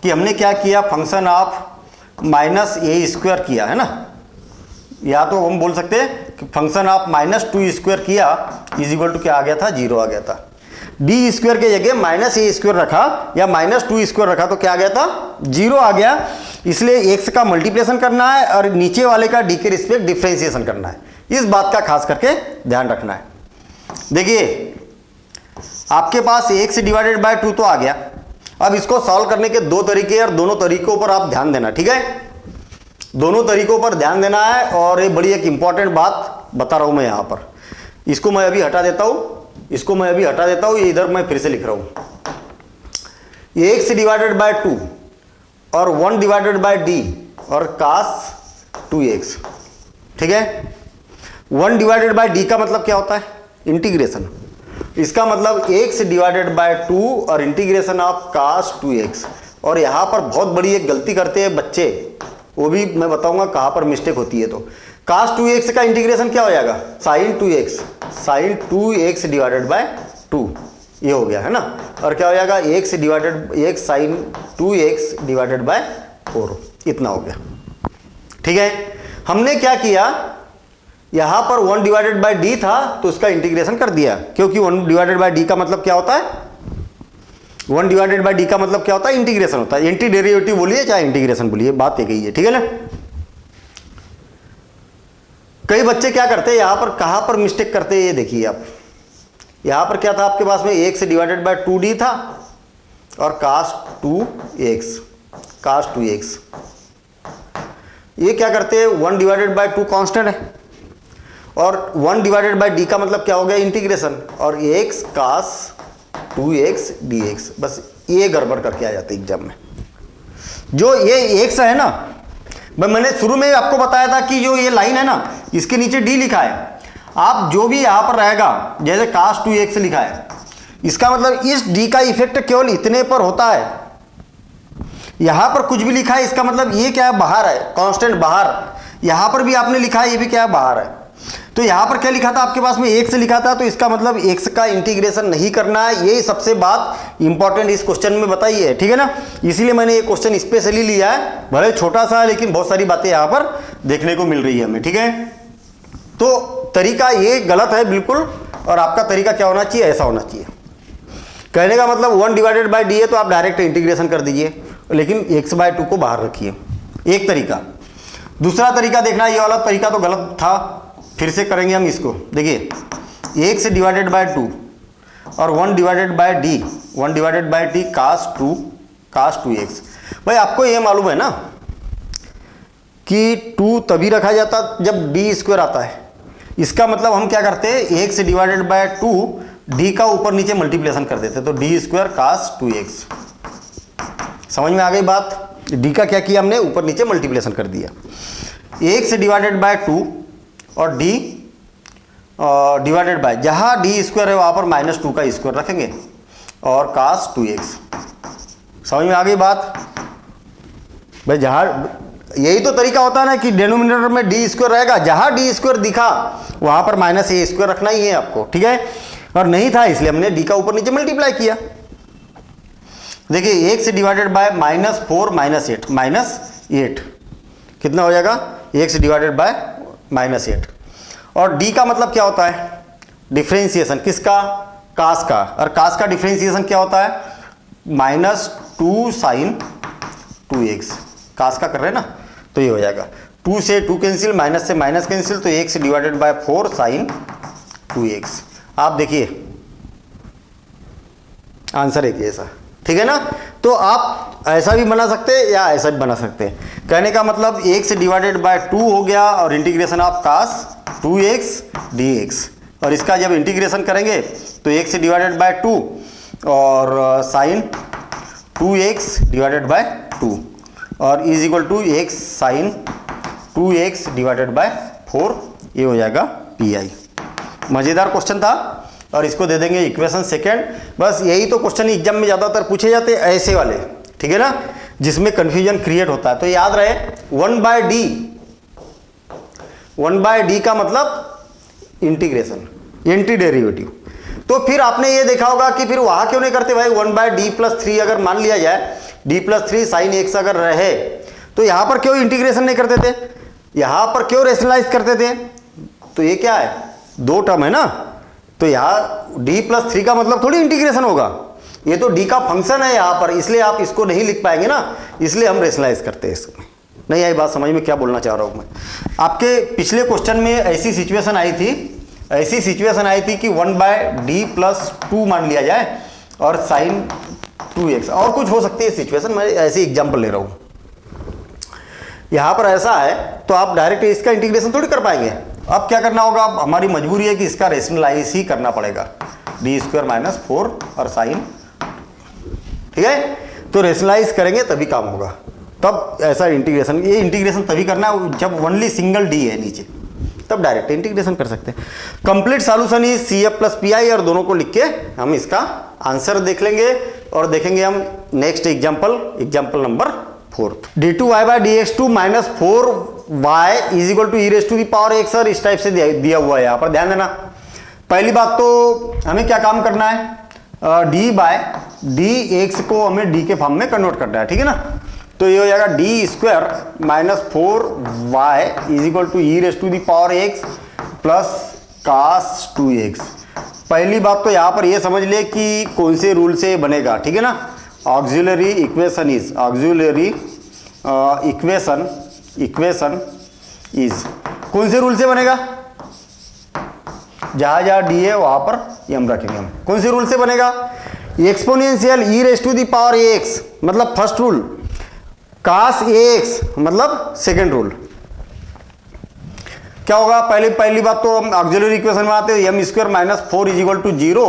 कि हमने क्या किया, फंक्शन ऑफ -a² किया है ना, या तो हम बोल सकते हैं कि फंक्शन ऑफ -2² किया इज इक्वल टू क्या आ गया था, 0 आ गया था। डी स्क्वायर के जगह -a² रखा या -2² रखा तो क्या आ गया था, 0 आ गया। इसलिए x का मल्टीप्लिकेशन करना है और नीचे वाले का d के रिस्पेक्ट डिफ्रेंशिएशन करना है। इस बात का खास करके ध्यान रखना है। देखिए आपके पास x डिवाइडेड बाय 2 तो आ गया। अब इसको सॉल्व करने के दो तरीके, और दोनों तरीकों पर आप ध्यान देना, ठीक है। दोनों तरीकों पर ध्यान देना है, और ये बड़ी एक इंपॉर्टेंट बात बता रहा हूं मैं यहाँ पर। इसको मैं अभी हटा देता हूं, इसको मैं अभी हटा देता हूं, ये इधर मैं फिर से लिख रहा हूं। x डिवाइडेड बाय 2 और 1 डिवाइडेड बाय d और कास 2x, ठीक है। 1 डिवाइडेड बाय d का मतलब क्या होता है, इंटीग्रेशन। इसका मतलब x डिवाइडेड बाय 2 और इंटीग्रेशन ऑफ कास 2x। और यहाँ पर बहुत बड़ी एक गलती करते हैं बच्चे, वो भी मैं बताऊंगा कहाँ पर मिस्टेक होती है। तो कास 2x का इंटीग्रेशन क्या हो जाएगा, साइन 2x डिवाइडेड बाय 2, ये हो गया है ना। और क्या हो जाएगा, x sign 2x divided by 4, इतना हो गया, ठीक है। हमने क्या किया, यहां पर 1 डिवाइडेड बाय d था तो उसका इंटीग्रेशन कर दिया, क्योंकि 1 डिवाइडेड बाय d का मतलब क्या होता है, 1 डिवाइडेड बाय d का मतलब क्या होता है, इंटीग्रेशन होता है। एंटी डेरिवेटिव बोलिए चाहे इंटीग्रेशन बोलिए, बात एक ही है, ठीक है ना। कई बच्चे क्या करते हैं, यहां पर कहां पर मिस्टेक करते हैं, ये देखिए आप। यहां पर क्या था आपके पास में, x डिवाइडेड बाय 2d था और कास 2x। ये क्या करते हैं, 1 डिवाइडेड बाय 2 कांस्टेंट है, और 1 डिवाइडेड बाय d का मतलब क्या हो गया, इंटीग्रेशन, और x कास 2x dx। बस ये गड़बड़ करके आ जाते एग्जाम में। जो ये x है ना, मैंने शुरू में आपको बताया था कि जो ये लाइन है ना, इसके नीचे d लिखा है। आप जो भी यहां पर रहेगा, जैसे कास 2x लिखा है, इसका मतलब इस d का इफेक्ट केवल इतने पर होता है। यहां पर कुछ भी लिखा है, इसका मतलब ये क्या है, बाहर है, कांस्टेंट बाहर। यहां पर भी आपने लिखा है, ये भी क्या है, बाहर है। तो यहां पर क्या लिखा था आपके पास में, x लिखा था, तो इसका मतलब x का इंटीग्रेशन नहीं करना है। ये सबसे बात इंपॉर्टेंट इस क्वेश्चन में बताई है, ठीक है ना। इसीलिए मैंने ये क्वेश्चन स्पेशली लिया है, भले छोटा सा है लेकिन बहुत सारी बातें यहां पर देखने को मिल रही है हमें, ठीक है। तो तरीका ये गलत है बिल्कुल, और आपका तरीका क्या होना चाहिए, ऐसा होना चाहिए। कहने का मतलब 1 डिवाइडेड बाय d है तो आप डायरेक्ट इंटीग्रेशन कर दीजिए, लेकिन x बाय 2 को बाहर रखिए, एक तरीका। दूसरा तरीका देखना, ये वाला तरीका तो गलत था, फिर से करेंगे हम इसको। देखिए एक्स डिवाइडेड बाय 2 और 1 divided by D, 1 divided by T cos 2x। भाई आपको ये मालूम है ना कि 2 तभी रखा जाता जब डी स्क्वायर आता है। इसका मतलब हम क्या करते हैं, एक्स डिवाइडेड बाय 2 डी का ऊपर नीचे मल्टीप्लिकेशन कर देते, तो डी स्क्वायर कास 2x। समझ में आ गई बात? डी का क्या किया हमने, ऊपर नीचे मल्टीप्लिकेशन कर दिया। एक्स डिवाइडेड बाय 2 और डी डिवाइडेड बाय, जहाँ डी स्क्वायर है वहाँ पर -2 का स्क्वायर रखेंगे और कास 2x। समझ में आ गई बात? भाई जहाँ, यही तो तरीका होता है ना कि डिनोमिनेटर में डी स्क्वायर रहेगा, जहाँ डी स्क्वायर दिखा वहाँ पर -a स्क्वायर रखना ही है आपको, ठीक है। और नहीं था इसलिए हमने डी का ऊपर नीचे मल्टीप्लाई किया। देखिए एक्स डिवाइडेड बाय -4 -8 कितना हो जाएगा, एक्स डिवाइडेड बाय -8। और डी का मतलब क्या होता है, डिफरेंशिएशन किसका, कास का। और कास का डिफरेंशिएशन क्या होता है, -2 sin 2x। कास का कर रहे हैं ना, तो ये हो जाएगा 2 से 2 कैंसिल, माइनस से माइनस कैंसिल, तो x divided by 4 sin 2x। आप देखिए आंसर एक ऐसा, ठीक है ना। तो आप ऐसा भी बना सकते हैं या ऐसा भी बना सकते हैं। कहने का मतलब एक्स डिवाइडेड बाय 2 हो गया और integration of cos 2x dx। और इसका जब इंटीग्रेशन करेंगे तो एक्स डिवाइडेड बाय 2 और साइन 2x डिवाइडेड बाय 2 और is equal to X sine 2x divided by 4, ये हो जाएगा PI। मज़ेदार क्वेश्चन था और इसको दे देंगे इक्वेशन सेकेंड। बस यही तो क्वेश्चन एग्जाम में ज़्यादातर पूछे जाते हैं, ऐसे वाले, ठीक है ना, जिसमें कन्फ्यूजन क्रिएट होता है। तो याद रहे 1/d का मतलब इंटीग्रेशन, एंटी डेरिवेटिव। तो फिर आपने ये देखा होगा कि फिर वहाँ क्यों नहीं करते भाई, 1/d+3 अगर मान लिया जाए, d+3 sin x अगर रहे तो यहाँ पर क्यों इंटीग्रेशन नहीं करते थे, यहाँ पर क्यों रेशनलाइज करते थे। तो ये क्या है, 2 टर्म है ना, तो यहाँ d+3 का मतलब थोड़ी इंटीग्रेशन होगा, ये तो d का फंक्शन है यहाँ पर, इसलिए आप इसको नहीं लिख पाएंगे ना, इसलिए हम रेशनलाइज करते हैं इसमें। नहीं आई बात समझ में, क्या बोलना चाह रहा हूँ मैं। आपके पिछले क्वेश्चन में ऐसी सिचुएशन आई थी कि 1/d+2 मान लिया जाए और साइन 2x, और कुछ हो सकती है सिचुएशन, मैं ऐसे एग्जाम्पल ले रहा हूँ। यहाँ पर ऐसा है तो आप डायरेक्ट इसका इंटीग्रेशन थोड़ी कर पाएंगे। अब क्या करना होगा, अब हमारी मजबूरी है कि इसका रेशनलाइज ही करना पड़ेगा, d² - 4 और साइन, ठीक है। तो रेशनलाइज करेंगे तभी काम होगा, तब ऐसा इंटीग्रेशन, ये इंटीग्रेशन तभी करना है जब ओनली सिंगल d है नीचे, तब डायरेक्ट इंटीग्रेशन कर सकते हैं। कंप्लीट सॉल्यूशन इज CF+PI, और दोनों को लिख के हम इसका आंसर देख लेंगे और देखेंगे हम next example number 4। d2y/dx2 - 4y is equal to e⁻x, और इस टाइप से दिया हुआ है यहाँ पर, ध्यान देना। पहली बात तो हमें क्या काम करना है, d/dx को हमें d के फॉर्म में कन्वर्ट करना है, ठीक है ना। तो ये हो जाएगा d² - 4y is equal to e⁻x plus cos 2x। पहली बात तो यहाँ पर ये समझ ले कि कौन से रूल से बनेगा, ठीक है ना। ऑक्सिलरी इक्वेशन इज कौन से रूल से बनेगा, जहां जहां डी है वहां पर m रखेंगे हम। कौन से रूल से बनेगा, एक्सपोनेंशियल e⁻x मतलब फर्स्ट रूल, cos ax मतलब सेकेंड रूल। क्या होगा, पहली बात तो हम ऑक्सिलरी इक्वेशन में आते हैं, m² - 4 इज इक्वल टू 0,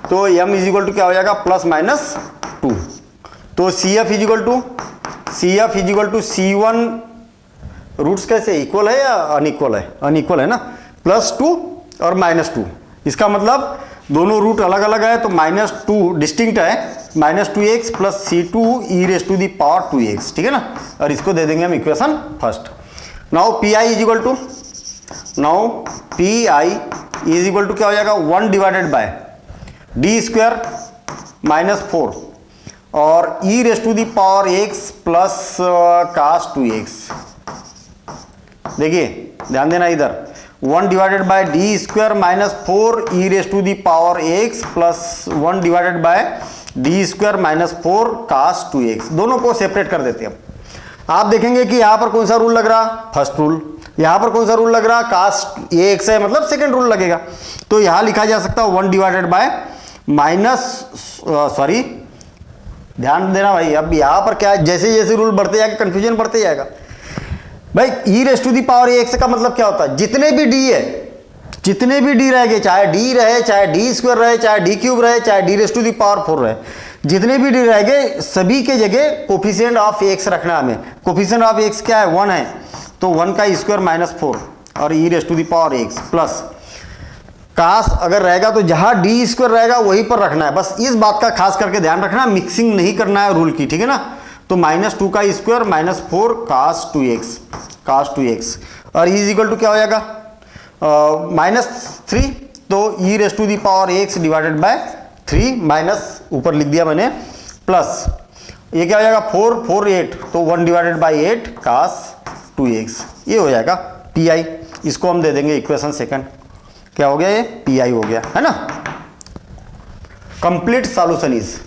तो m इज इक्वल टू क्या हो जाएगा, +-2। तो CF is equal to C1, roots कैसे इक्वल है या अनइक्वल है, अनइक्वल है ना, +2 और -2। इसका मतलब दोनों रूट अलग अलग है, तो -2 डिस्टिंक्ट है, -2x + C2 e⁻2x, ठीक है ना। और इसको दे देंगे हम equation first. Now PI is equal to क्या हो जाएगा, 1 डिवाइडेड बाय d² - 4 और e⁻x प्लस cos 2x। देखिए ध्यान देना इधर, 1 divided bye d² - 4 e⁻x plus 1 divided bye d² - 4 cos 2x। दोनों को सेपरेट कर देते हैं हम। आप देखेंगे कि यहाँ पर कौन सा रूल लग रहा, फर्स्ट रूल। यहाँ पर कौन सा रूल लग रहा, कास्ट ए एक्स है, मतलब सेकेंड रूल लगेगा। तो यहाँ लिखा जा सकता है 1 डिवाइडेड बाय माइनस, सॉरी ध्यान देना भाई, अब यहाँ पर क्या है, जैसे जैसे रूल बढ़ते जाएगा कंफ्यूजन बढ़ते जाएगा भाई। E raise to the power a x का मतलब क्या होता है, जितने भी डी है, जितने भी डी रहेंगे, चाहे डी रहे, चाहे डी स्क्वायर रहे, चाहे डी क्यूब रहे, चाहे D raise to the power 4 रहे, जितने भी डी रहेंगे सभी के जगह कोफिशिएंट ऑफ एक्स रखना है हमें। कोफिशिएंट ऑफ एक्स क्या है, 1 है, तो 1 का स्क्वायर माइनस 4 और e raise to the power x plus cos अगर रहेगा तो जहां डी स्क्वायर रहेगा वहीं पर रखना है। बस इस बात का खास करके ध्यान रखना, मिक्सिंग नहीं करना है रूल की, ठीक है ना। तो -2 का स्क्वायर माइनस 4 कास 2x और इज इक्वल टू क्या हो जाएगा, -3, तो e raise to the power x divided by 3 minus ऊपर लिख दिया मैंने प्लस ये क्या हो जाएगा 4 8, तो 1 डिवाइडेड बाई 8 कास 2x, ये हो जाएगा पी। इसको हम दे देंगे इक्वेशन सेकंड। क्या हो गया, ये पी हो गया, है ना। कंप्लीट सॉल्यूशन इज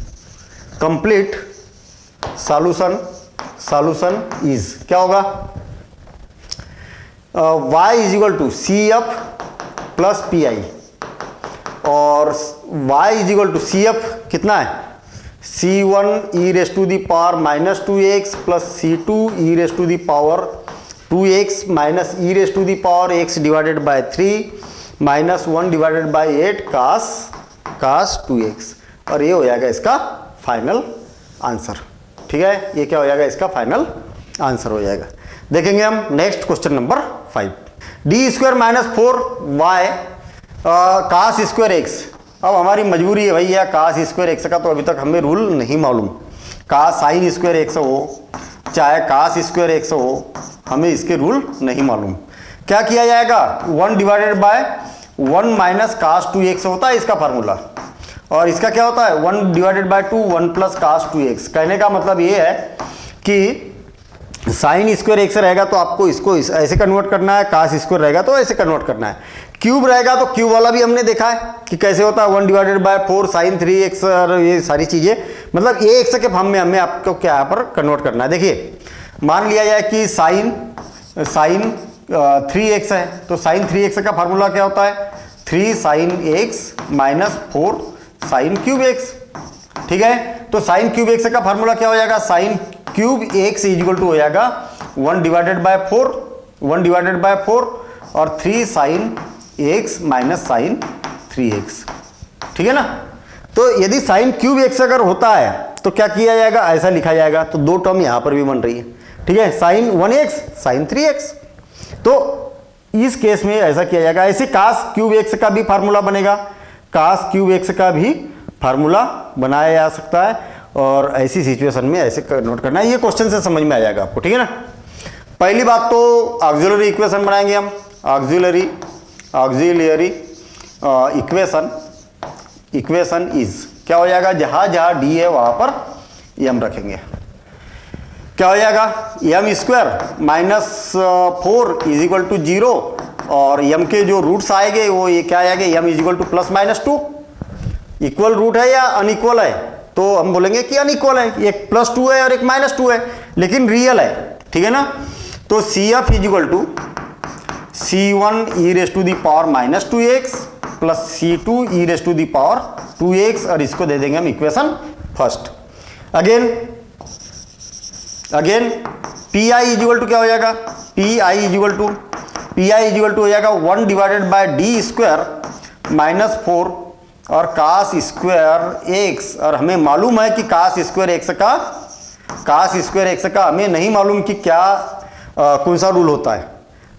क्या होगा, y is equal to C F plus P I, और y is equal to C F कितना है, c1 E raise to the power -2x plus c2 E raise to the power 2x minus E raise to the power x divided by 3 -1 divided by 8 cos 2x, और ये हो जाएगा इसका final answer. ठीक है, ये क्या हो जाएगा, इसका फाइनल आंसर हो जाएगा। देखेंगे हम next question number 5, D square minus 4y cos square X. अब हमारी मजबूरी है भैया, कास स्क्वायर एक्स का तो अभी तक हमें रूल नहीं मालूम। कास साइन स्क्वायर एक्स हो चाहे कास स्क्वायर एक्स हो, हमें इसके रूल नहीं मालूम। क्या किया जाएगा, 1 divided bye 1 minus cos 2x होता है इसका फार्मूला, और इसका क्या होता है 1 divided by 2 1 plus cos 2x। कहने का मतलब ये है कि साइन स्क्वायर एक्स रहेगा तो आपको इसको ऐसे कन्वर्ट करना है, कास स्क्वायर रहेगा तो ऐसे कन्वर्ट करना है, क्यूब रहेगा तो क्यूब वाला भी हमने देखा है कि कैसे होता है 1 डिवाइडेड बाय 4 साइन 3x, और ये सारी चीज़ें मतलब ए एक्स के फॉर्म में हमें आपको क्या यहाँ पर कन्वर्ट करना है। देखिए मान लिया जाए कि साइन 3x है, तो साइन 3x का फार्मूला क्या होता है 3 sine x minus 4 sine cube x। ठीक है, तो साइन क्यूब x का फार्मूला क्या हो जाएगा, sine cube x is equal to हो जाएगा 1 डिवाइडेड बाय 4 और 3 sine x minus sign 3x। ठीक है ना। तो यदि साइन क्यूब x अगर होता है तो क्या किया जाएगा, ऐसा लिखा जाएगा। तो दो टर्म यहां पर भी बन रही है, ठीक है, साइन 1x साइन 3x। तो इस केस में ऐसा किया जाएगा। ऐसे कास क्यूब x का भी फार्मूला बनेगा, कास क्यूब x का भी फार्मूला बनाया जा सकता है, और ऐसी सिचुएशन में ऐसे नोट करना है। ये क्वेश्चन से समझ में आ जाएगा आपको, ठीक है ना। पहली बात तो ऑक्सिलरी इक्वेशन बनाएंगे हम, ऑक्सिलरी इक्वेशन इज क्या हो जाएगा, जहां जहां डी है वहां पर एम रखेंगे। क्या हो जाएगा, M square minus 4 is equal to 0, और एम के जो रूट्स आएंगे वो ये क्या आएगा, M is equal to plus minus 2। Equal root है या अनइक्वल है, तो हम बोलेंगे कि अनइक्वल है, एक +2 है और एक -2 है, लेकिन रियल है, ठीक है ना। तो C F is equal to c1 E raise to the power -2x plus c2 E raise to the power 2x, और इसको दे देंगे हम equation first. Again P I is equal to क्या हो जाएगा, P I is equal to हो जाएगा 1 डिवाइडेड बाय डी स्क्वायर -4 और कास स्क्वायर एक्स। और हमें मालूम है कि कास स्क्वायर एक्स का हमें नहीं मालूम कि क्या कौन सा रूल होता है,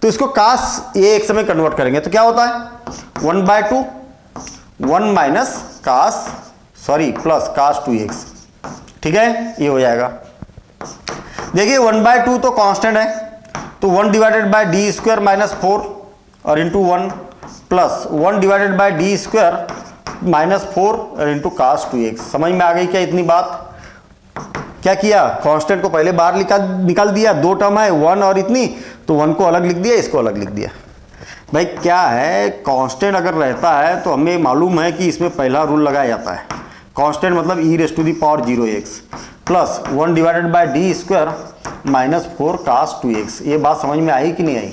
तो इसको कास ए एक्स में कन्वर्ट करेंगे तो क्या होता है 1/2 1 माइनस प्लस कास 2x। ठीक है, ये हो जाएगा। देखिए 1/2 तो कांस्टेंट है, तो 1 डिवाइडेड बाय डी स्क्वायर -4 और into 1 plus 1 divided by D square -4 और इंटू कास 2x। समझ में आ गई क्या इतनी बात। क्या किया, कांस्टेंट को पहले बाहर निकाल दिया, दो टर्म है 1 और इतनी, तो 1 को अलग लिख दिया, इसको अलग लिख दिया। भाई क्या है, कांस्टेंट अगर रहता है तो हमें मालूम है कि इसमें पहला रूल लगाया जाता है। कांस्टेंट मतलब e raise to the power 0x, plus 1 divided by D square minus 4 cos 2x। ये बात समझ में आई कि नहीं आई?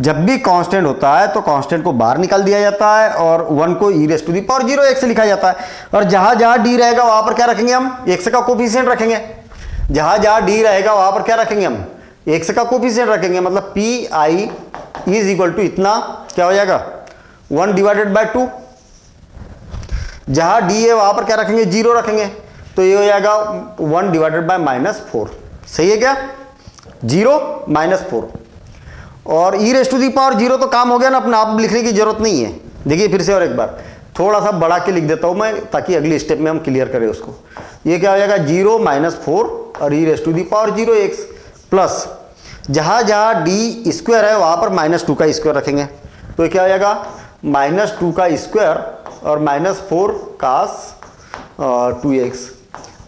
जब भी कांस्टेंट होता है तो कांस्टेंट को बाहर निकाल दिया जाता है और 1 को e raise to the power 0 से लिखा जाता है। और जहां जहां d रहेगा वहां पर क्या रखेंगे हम? x का कोफिशिएंट रखेंगे। जहां जहां d रहेगा वहां पर क्या रखेंगे हम? x का कोफिशिएंट रखेंगे। मतलब P I is equal to इतना क्या हो जाएगा? 1 डिवाइडेड बाय 2। जहां d है वहां पर क्या रखेंगे? 0 रखेंगे। तो ये हो जाएगा 1 डिवाइडेड बाय -4। सही है क्या? 0 -4 और e raise to the power 0 तो काम हो गया ना अपना, आप लिखने की जरूरत नहीं है। देखिए फिर से और एक बार थोड़ा सा बढ़ा के लिख देता हूं मैं ताकि अगली स्टेप में हम क्लियर करें उसको। ये क्या हो जाएगा? 0 -4 और e raise to the power 0x plus जहां जहां d स्क्वायर है वहां पर -2 का स्क्वायर रखेंगे। तो ये क्या हो जाएगा? -2 का स्क्वायर और -4 cos 2x।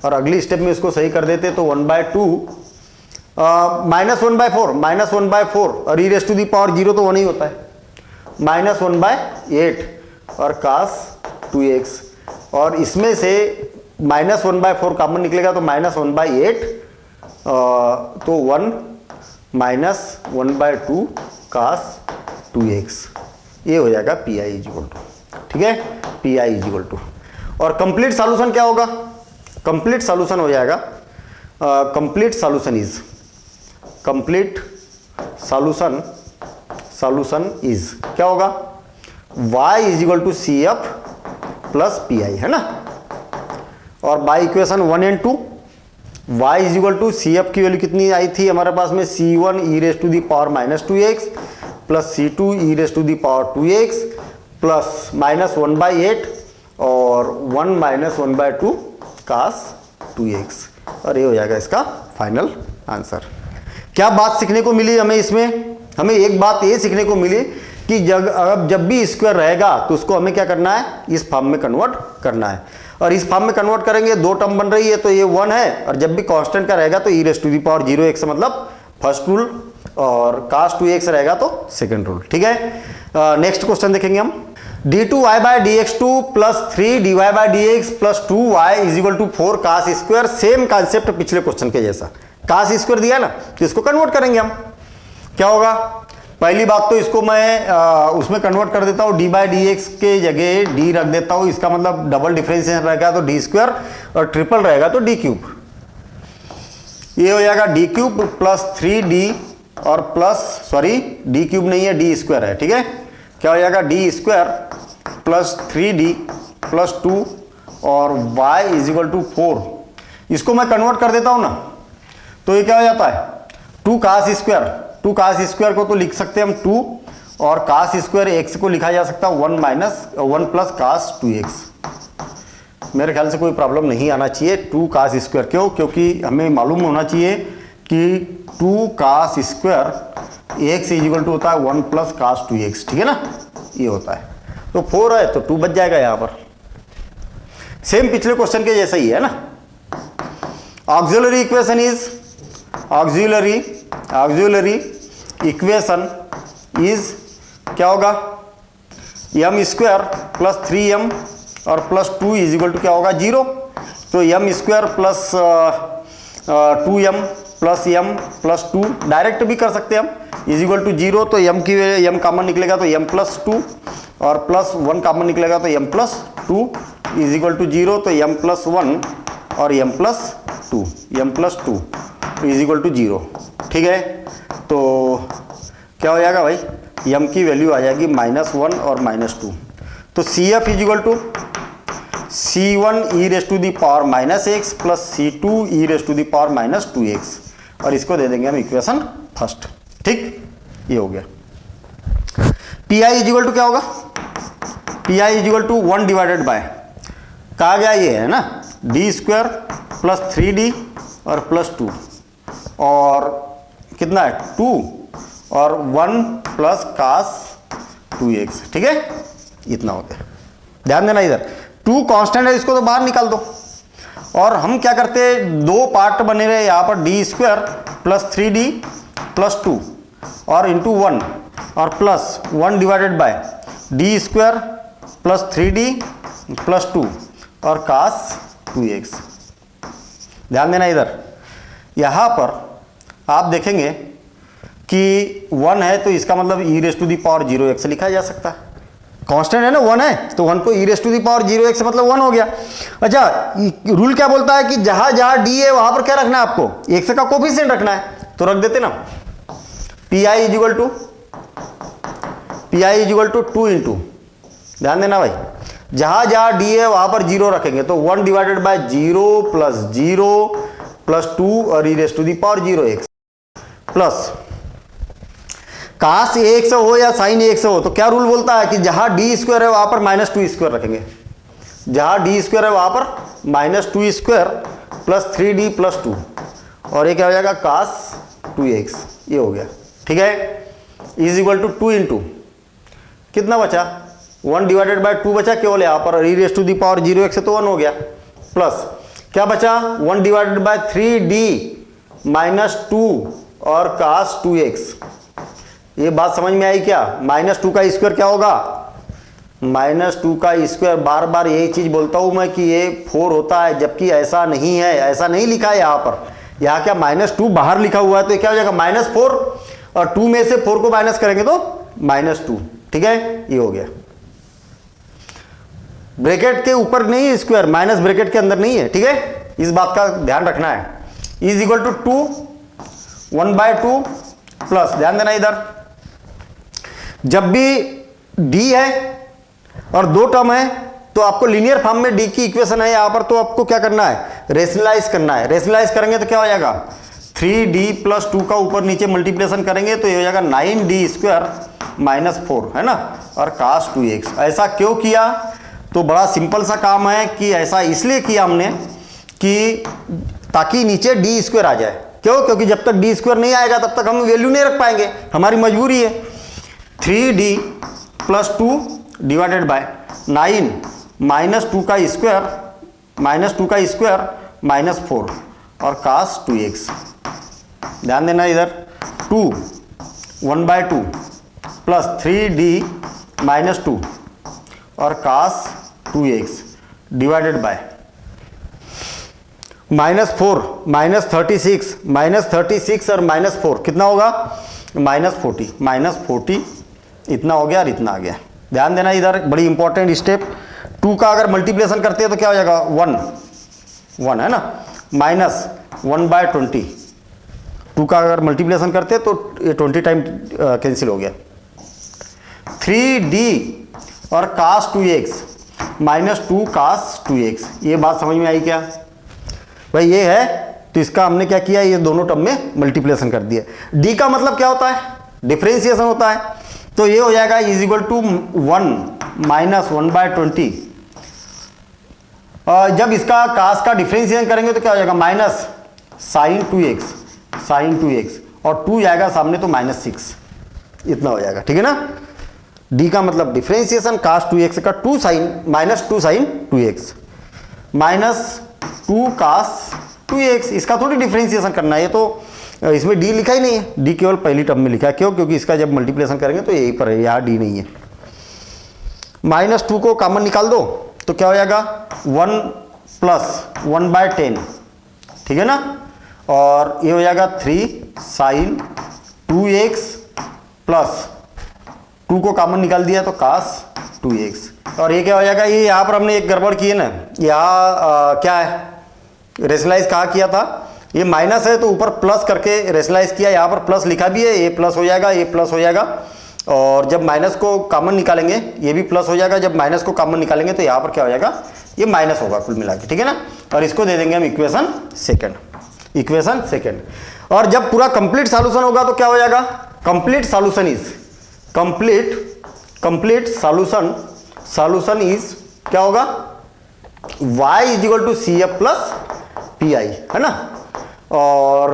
और अगली स्टेप में इसको सही कर देते तो 1/2 -1/4 और e raise to the power 0 तो 1 ही होता है। -1/8 और cos 2x और इसमें से -1/4 कॉमन निकलेगा तो -1/8 तो 1 -1/2 cos 2x। ये हो जाएगा P I is equal to. ठीक है, P I is equal to. और कंप्लीट सॉल्यूशन क्या होगा? कंप्लीट सॉल्यूशन हो जाएगा कंप्लीट सॉल्यूशन इज क्या होगा? y is equal to C F plus P I, है ना। और by equation 1 and 2 y is equal to C F की वैल्यू कितनी आई थी हमारे पास में? c1 e raise to the power -2x plus c2 e raise to the power 2x plus -1/8 और 1 -1/2 cos 2x। और ये हो जाएगा इसका फाइनल आंसर। क्या बात सीखने को मिली हमें इसमें? हमें एक बात ये सीखने को मिली कि जब भी स्क्वायर रहेगा तो उसको हमें क्या करना है? इस फॉर्म में कन्वर्ट करना है। और इस फॉर्म में कन्वर्ट करेंगे, 2 टर्म बन रही है तो ये 1 है। और जब भी कांस्टेंट का रहेगा तो e raise to the power 0x मतलब फर्स्ट रूल और cos 2x रहेगा तो सेकंड रूल। ठीक है, नेक्स्ट क्वेश्चन देखेंगे हम। d2y/dx2 plus 3dy/dx plus 2y is equal to 4 cos square. Same concept पिछले क्वेश्चन के जैसा। cos स्क्वायर दिया ना तो इसको कन्वर्ट करेंगे हम। क्या होगा? पहली बात तो इसको मैं उसमें कन्वर्ट कर देता हूँ, d/dx के जगह d रख देता हूँ। इसका मतलब डबल डिफरेंशिएशन रहेगा तो d स्क्वायर और ट्रिपल रहेगा तो d क्यूब। ये हो जाएगा d क्यूब प्लस 3d और प्लस d क्यूब नहीं है, d स्क्वायर है। ठीक है, क्या हो जाएगा? d square plus 3d plus 2 और y इज इक्वल टू 4। इसको मैं कन्वर्ट कर देता हूँ ना तो ये क्या हो जाता है? 2 cos स्क्वायर। 2 cos स्क्वायर को तो लिख सकते हैं हम 2 और cos स्क्वायर x को लिखा जा सकता है 1 प्लस cos 2x। मेरे ख्याल से कोई प्रॉब्लम नहीं आना चाहिए 2 cos स्क्वायर। क्यों? क्योंकि हमें मालूम होना चाहिए कि 2 cos square x is equal to होता है 1 प्लस cos 2x। ठीक है ना, ये होता है। तो 4 है तो 2 बच जाएगा यहाँ पर। सेम पिछले क्वेश्चन के जैसा ही है ना। Auxiliary equation is auxiliary equation is क्या होगा? m स्क्वायर प्लस 3m और प्लस 2 इज इक्वल टू क्या होगा? 0। तो m square plus 2m plus m plus 2 direct भी कर सकते हैं हम, इज इक्वल टू 0। तो m कॉमन निकलेगा तो m प्लस 2 और प्लस 1 कॉमन निकलेगा तो m plus 2 is equal to 0। तो m प्लस 1 और m plus 2 is equal to 0। ठीक है, तो क्या हो जाएगा भाई? m की वैल्यू आ जाएगी -1 और -2। तो CF is equal to C1 e raise to the power -x plus C2 e raise to the power -2x और इसको दे देंगे हम इक्वेशन फर्स्ट। ठीक, ये हो गया। PI इज इक्वल टू क्या होगा? PI is equal to 1 divided by कहा गया ये है ना d स्क्वायर प्लस 3d और प्लस 2 और कितना है 2 और 1 प्लस cos 2x। ठीक है, इतना होता है। ध्यान देना, इधर 2 कांस्टेंट है, इसको तो बाहर निकाल दो। और हम क्या करते हैं, 2 पार्ट बने हुए यहाँ पर d square plus 3d plus 2 और इंटू 1 और plus 1 divided bye d square plus 3d plus 2 और cos 2x। ध्यान देना इधर, यहाँ पर आप देखेंगे कि 1 है तो इसका मतलब e⁻0x लिखा जा सकता है। कांस्टेंट है ना, 1 है तो 1 को e⁻0x मतलब 1 हो गया। अच्छा, रूल क्या बोलता है कि जहां जहां d है वहां पर क्या रखना है आपको, x का कोफिशिएंट रखना है, तो रख देते ना pi इक्वल टू 2 इंटू, ध्यान देना भाई, जहां जहां d है वहां पर 0 रखेंगे तो 1 डिवाइडेड बाय 0 प्लस 2 और e⁻0x प्लस काश एक से हो या साइन एक से हो, तो क्या रूल बोलता है कि जहां डी स्क्वायर है वहां पर -2 रखेंगे, जहां डी स्क्वायर है वहां पर -2 प्लस 3d प्लस 2, और ये क्या हो जाएगा काश 2x, ये हो गया। ठीक है, इज इक्वल टू 2 इंटू कितना बचा, 1 डिवाइडेड बाय 2 बचा केवल यहाँ पर, e⁻0x से तो 1 हो गया, प्लस क्या बचा 1 डिवाइडेड बाय 3d माइनस 2 और काश 2x। ये बात समझ में आई क्या, -2 का स्क्वायर क्या होगा, -2 का स्क्वायर, बार बार यही चीज बोलता हूं मैं कि ये 4 होता है, जबकि ऐसा नहीं है, ऐसा नहीं लिखा है यहाँ पर, यहाँ क्या -2 बाहर लिखा हुआ है, तो क्या हो जाएगा -4 और 2 में से 4 को माइनस करेंगे तो -2। ठीक है, ये हो गया, ब्रैकेट के ऊपर नहीं है स्क्वायर, माइनस ब्रैकेट के अंदर नहीं है। ठीक है, इस बात का ध्यान रखना है। इज इक्वल टू 2 1/2 प्लस, ध्यान देना इधर, जब भी d है और 2 टर्म है तो आपको लीनियर फॉर्म में d की इक्वेशन है यहाँ पर, तो आपको क्या करना है, रेशनलाइज करना है। रेशनलाइज करेंगे तो क्या हो जाएगा 3d प्लस 2 का ऊपर नीचे मल्टीप्लिकेशन करेंगे तो ये हो जाएगा 9d² माइनस 4, है ना, और काश 2x। ऐसा क्यों किया, तो बड़ा सिंपल सा काम है कि ऐसा इसलिए किया हमने कि ताकि नीचे d² आ जाए। क्यों, क्योंकि जब तक d² नहीं आएगा तब तक हम वैल्यू नहीं रख पाएंगे, हमारी मजबूरी है। 3d प्लस 2 डिवाइडेड बाय 9 -2 का स्क्वायर माइनस 4 और काश 2x। ध्यान देना इधर, 2 1/2 प्लस 3d माइनस 2 और काश 2x डिवाइडेड बाय -4 -36 और -4 कितना होगा, -40 इतना हो गया और इतना आ गया। ध्यान देना इधर, बड़ी इंपॉर्टेंट स्टेप, 2 का अगर मल्टीप्लिकेशन करते हैं तो क्या हो जाएगा 1 है ना, -1/20, 2 का अगर मल्टीप्लिकेशन करते हैं तो ये 20 टाइम कैंसिल हो गया। 3d और काश 2x -2 काश 2x, ये बात समझ में आई क्या भाई, ये है तो इसका हमने क्या किया, ये दोनों टर्म में मल्टीप्लिकेशन कर दिया। d का मतलब क्या होता है, डिफरेंशिएशन होता है, तो ये हो जाएगा इज इक्वल टू 1 माइनस 1/20। जब इसका काश का डिफरेंशिएशन करेंगे तो क्या हो जाएगा माइनस साइन 2x और 2 जाएगा सामने तो -6, इतना हो जाएगा। ठीक है ना, d का मतलब डिफरेंशिएशन, काश 2x का -2 साइन 2x माइनस 2 काश 2x, इसका थोड़ी डिफरेंशिएशन करना है, ये तो इसमें d लिखा ही नहीं है, d केवल पहली टर्म में लिखा है। क्यों, क्योंकि इसका जब मल्टीप्लिकेशन करेंगे तो यही पर है, यहाँ d नहीं है। -2 को कॉमन निकाल दो तो क्या हो जाएगा 1 प्लस 1/10, ठीक है ना, और ये हो जाएगा 3 साइन 2x प्लस 2 को कॉमन निकाल दिया तो काश 2x, और ये क्या हो जाएगा, ये यहाँ पर हमने एक गड़बड़ की है ना, यहाँ क्या है, रेशनलाइज कहाँ किया था, ये माइनस है तो ऊपर प्लस करके रेशनलाइज किया, यहाँ पर प्लस लिखा भी है, ये प्लस हो जाएगा, ये प्लस हो जाएगा, और जब माइनस को कॉमन निकालेंगे ये भी प्लस हो जाएगा, जब माइनस को कॉमन निकालेंगे तो यहाँ पर क्या हो जाएगा, ये माइनस होगा कुल मिला के। ठीक है ना, और इसको दे देंगे हम इक्वेशन सेकेंड। और जब पूरा कंप्लीट सॉल्यूशन होगा तो क्या हो जाएगा, कंप्लीट सॉल्यूशन इज क्या होगा, y is equal to CF plus PI, है ना, और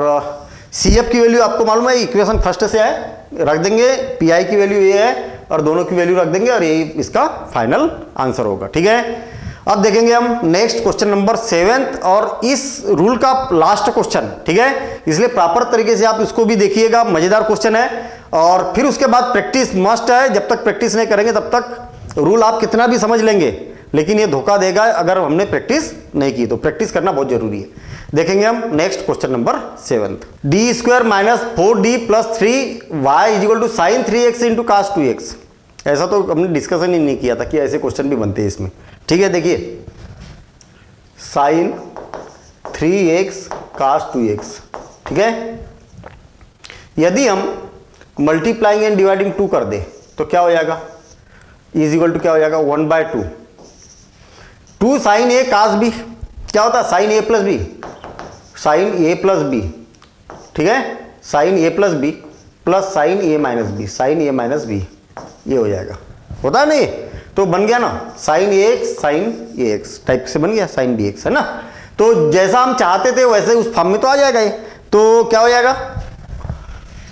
CF की वैल्यू आपको मालूम है इक्वेशन फर्स्ट से है, रख देंगे, PI की वैल्यू ये है और दोनों की वैल्यू रख देंगे और यही इसका फाइनल आंसर होगा। ठीक है, अब देखेंगे हम नेक्स्ट क्वेश्चन नंबर 7 और इस रूल का लास्ट क्वेश्चन। ठीक है, इसलिए प्रॉपर तरीके से आप इसको भी देखिएगा, मजेदार क्वेश्चन है, और फिर उसके बाद प्रैक्टिस मस्ट है। जब तक प्रैक्टिस नहीं करेंगे तब तक रूल आप कितना भी समझ लेंगे लेकिन ये धोखा देगा अगर हमने प्रैक्टिस नहीं की, तो प्रैक्टिस करना बहुत जरूरी है। देखेंगे हम next question number 7। D square minus 4d plus 3y is equal to sine 3x into cos 2x। ऐसा तो हमने डिस्कशन ही नहीं किया था कि ऐसे क्वेश्चन भी बनते हैं इसमें। ठीक है, देखिए साइन 3x कास 2x। ठीक है, यदि हम मल्टीप्लाइंग एंड डिवाइडिंग 2 कर दे तो क्या हो जाएगा, इज इक्वल टू क्या हो जाएगा 1/2। 2 साइन ए कास बी क्या होता है, साइन ए प्लस बी, साइन ए प्लस बी। ठीक है, साइन ए प्लस बी प्लस साइन ए माइनस बी, साइन ए माइनस बी, ये हो जाएगा, होता है नहीं, तो बन गया ना साइन ए एक्स साइन ए एक्स टाइप से बन गया, साइन बी एक्स, है ना। तो जैसा हम चाहते थे वैसे उस फॉर्म में तो आ जाएगा ये। तो क्या हो जाएगा,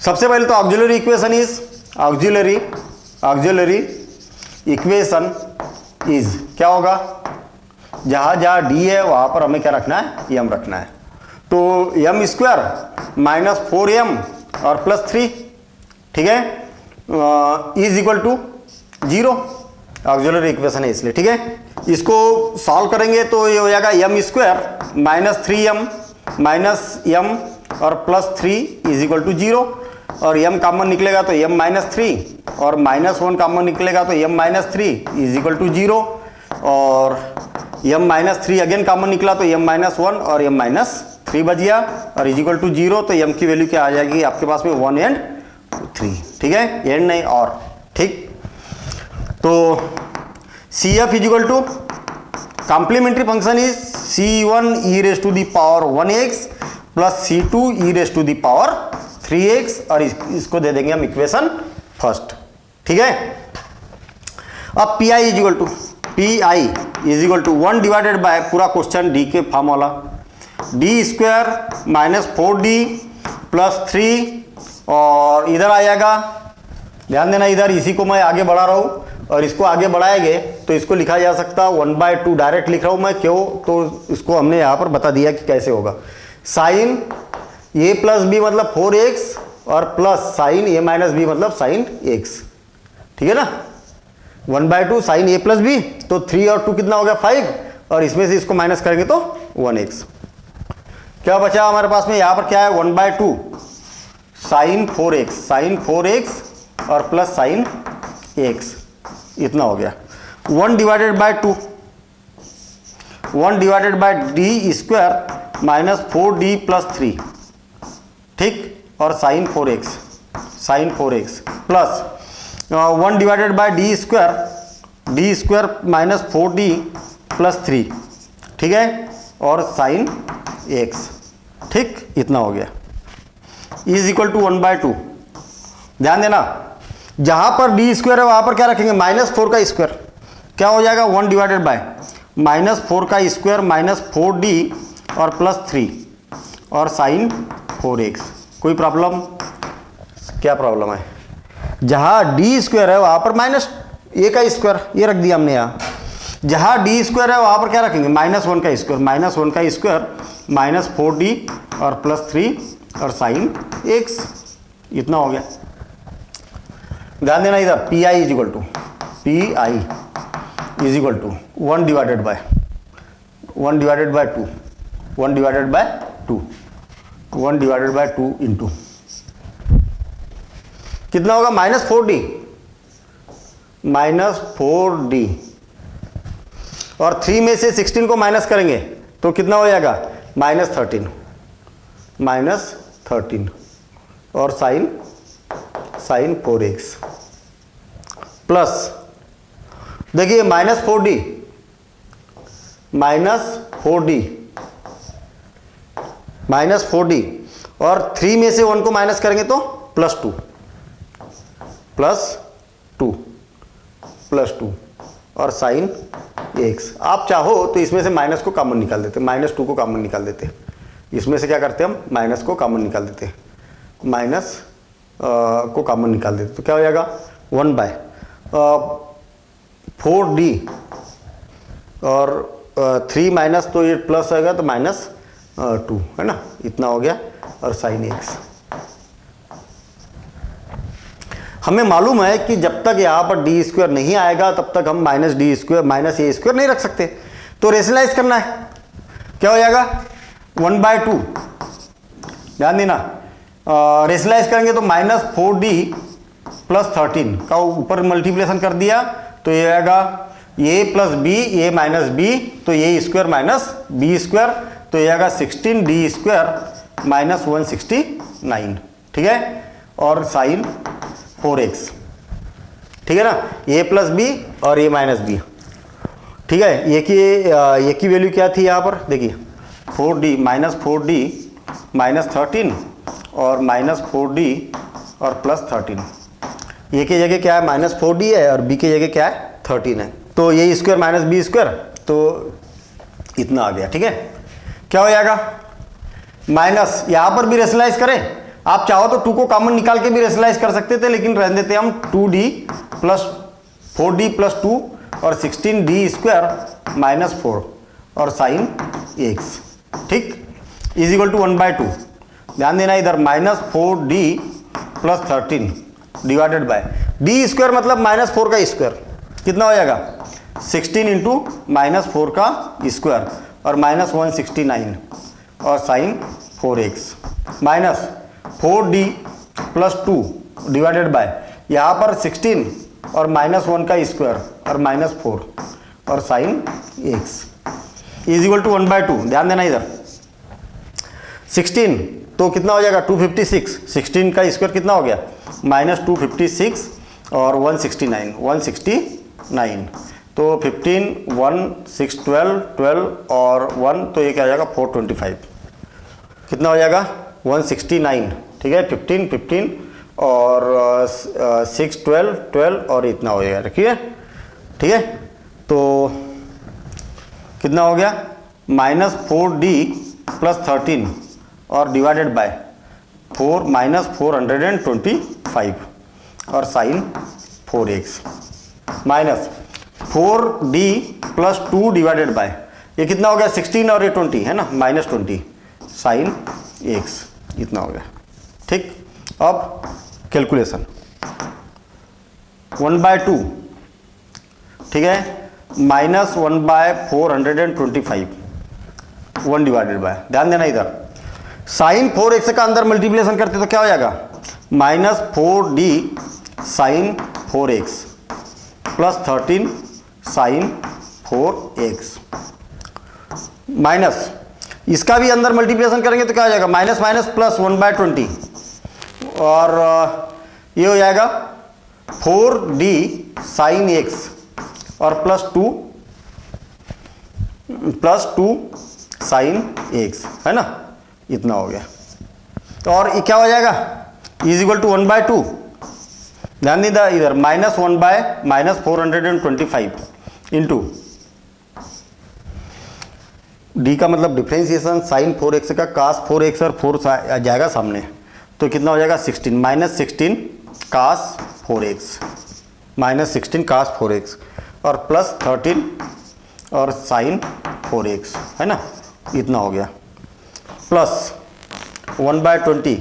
सबसे पहले तो auxiliary equation is auxiliary equation is क्या होगा, जहां जहां डी है वहां पर हमें क्या रखना है, एम रखना है। तो एम स्क्वायर माइनस 4m और प्लस 3, ठीक है, is equal to 0। Auxiliary equation है इसलिए। ठीक है, इसको सॉल्व करेंगे तो ये हो जाएगा M square minus 3m minus M और प्लस 3 इज इक्वल टू 0। और m कॉमन निकलेगा तो m माइनस 3 और माइनस 1 कॉमन निकलेगा तो m minus 3 is equal to 0। और m माइनस 3 अगेन कॉमन निकला तो m माइनस 1 और m माइनस 3 बच गया और इज इक्वल टू 0। तो m की वैल्यू क्या आ जाएगी आपके पास में 1 एंड 3। ठीक है, एंड नहीं और, ठीक। तो CF is equal to complementary function is C1 e raise to the power 1x plus C2 e raise to the power 3x और इसको दे देंगे हम इक्वेशन फर्स्ट। ठीक है, अब PI is equal to is equal to 1 divided by पूरा question D के फॉर्म वाला, D square minus 4d plus 3 और इधर आ जाएगा, ध्यान देना इधर इसी को मैं आगे बढ़ा रहा हूँ और इसको आगे बढ़ाएंगे तो इसको लिखा जा सकता 1/2 डायरेक्ट लिख रहा हूँ मैं, क्यों, तो इसको हमने यहाँ पर बता दिया कि कैसे होगा। साइन a प्लस बी मतलब 4x और plus sine a minus B मतलब साइन x। ठीक है ना, 1/2 साइन a प्लस बी, तो 3 और 2 कितना हो गया 5 और इसमें से इसको माइनस करेंगे तो 1x। क्या बचा हमारे पास में, यहाँ पर क्या है 1/2 साइन 4x और प्लस साइन x, इतना हो गया। 1 divided by 2, 1 divided by D square minus 4d plus 3, ठीक, और sine 4x plus 1 divided by D square minus 4d plus 3, ठीक है, और साइन x, ठीक, इतना हो गया, इज इक्वल टू 1/2। ध्यान देना जहां पर डी स्क्वायर है वहां पर क्या रखेंगे, -4 का स्क्वायर, क्या हो जाएगा 1 डिवाइडेड बाय -4 का स्क्वायर माइनस 4d और प्लस 3 और साइन 4x। कोई प्रॉब्लम, क्या प्रॉब्लम है, जहां डी स्क्वायर है वहां पर -a का स्क्वायर ये रख दिया हमने, यहाँ जहां डी स्क्वायर है वहां पर क्या रखेंगे -1 का स्क्वायर माइनस 4d और प्लस 3 और साइन x, इतना हो गया। ध्यान देना इधर PI is equal to 1 divided by 2 into कितना होगा -4d और 3 में से 16 को माइनस करेंगे तो कितना हो जाएगा -13 और साइन 4x प्लस देखिए -4d और 3 में से 1 को माइनस करेंगे तो प्लस 2 और साइन x। आप चाहो तो इसमें से माइनस को कॉमन निकाल देते, -2 को कॉमन निकाल देते, इसमें से क्या करते हम माइनस को कॉमन निकाल देते, माइनस को कॉमन निकाल देते तो क्या हो जाएगा 1/4d और 3 माइनस तो ये प्लस आएगा तो -2 है ना, इतना हो गया और साइन x। हमें मालूम है कि जब तक यहाँ पर डी स्क्वायर नहीं आएगा तब तक हम -a स्क्वायर नहीं रख सकते, तो रेशनलाइज करना है, क्या हो जाएगा 1/2, ध्यान देना, रेशनलाइज करेंगे तो -4d प्लस 13 का ऊपर मल्टीप्लिकेशन कर दिया तो ये आएगा a plus b, a minus b, तो a square minus b square, तो ये आएगा 16d स्क्वायर माइनस 169, ठीक है, और साइन 4x, ठीक है ना, a प्लस बी और a माइनस बी, ठीक है। ये की वैल्यू क्या थी यहाँ पर देखिए, 4d माइनस 13 और -4d और प्लस 13, ये की जगह क्या है -4d है और b की जगह क्या है 13 है, तो ये स्क्वायर माइनस बी स्क्वायर, तो इतना आ गया, ठीक है। क्या हो जाएगा माइनस, यहाँ पर भी रेशनलाइज करें, आप चाहो तो 2 को कॉमन निकाल के भी रेशनलाइज कर सकते थे, लेकिन रहने देते हम 2d प्लस 4d प्लस 2 और 16d स्क्वायर माइनस 4 और साइन x, ठीक, इज इक्वल टू 1/2। ध्यान देना इधर -4d plus 13 divided by d square मतलब -4 का स्क्वायर, कितना हो जाएगा 16 इंटू -4 का स्क्वायर और -169 और sine 4x minus 4d plus 2 divided by यहाँ पर 16 और -1 का स्क्वायर और -4 और sine x is equal to 1/2। ध्यान देना इधर 16 तो कितना हो जाएगा 256, 16 का स्क्वायर कितना हो गया -256 और 169 तो 15 1 6 12 और 1 तो ये क्या हो जाएगा 425, कितना हो जाएगा 169, ठीक है, 15 और 6 12 और इतना हो जाएगा, रखिए, ठीक है। तो कितना हो गया -4d प्लस 13 और डिवाइडेड बाय 425 और sine 4x minus 4d plus 2 divided by ये कितना हो गया 16 और ये 20 है ना -20 साइन x, इतना हो गया, ठीक। अब कैलकुलेशन 1/2, ठीक है, -1/425 1 डिवाइडेड बाय, ध्यान देना इधर साइन 4x का अंदर मल्टीप्लिकेशन करते तो क्या हो जाएगा -4d sign 4x plus 13 sign 4x minus इसका भी अंदर मल्टीप्लिकेशन करेंगे तो क्या हो जाएगा माइनस प्लस 1/20 और ये हो जाएगा 4d साइन x और प्लस 2 साइन x, है ना, इतना हो गया। और ये क्या हो जाएगा इज इक्वल टू 1/2, ध्यान दीजिए इधर -1/-425 इंटू डी का मतलब डिफ्रेंसिएशन साइन 4x का कास 4x और 4 जाएगा सामने, तो कितना हो जाएगा 16 -16 कास 4x और प्लस 13 और साइन 4x, है ना, इतना हो गया प्लस 1/20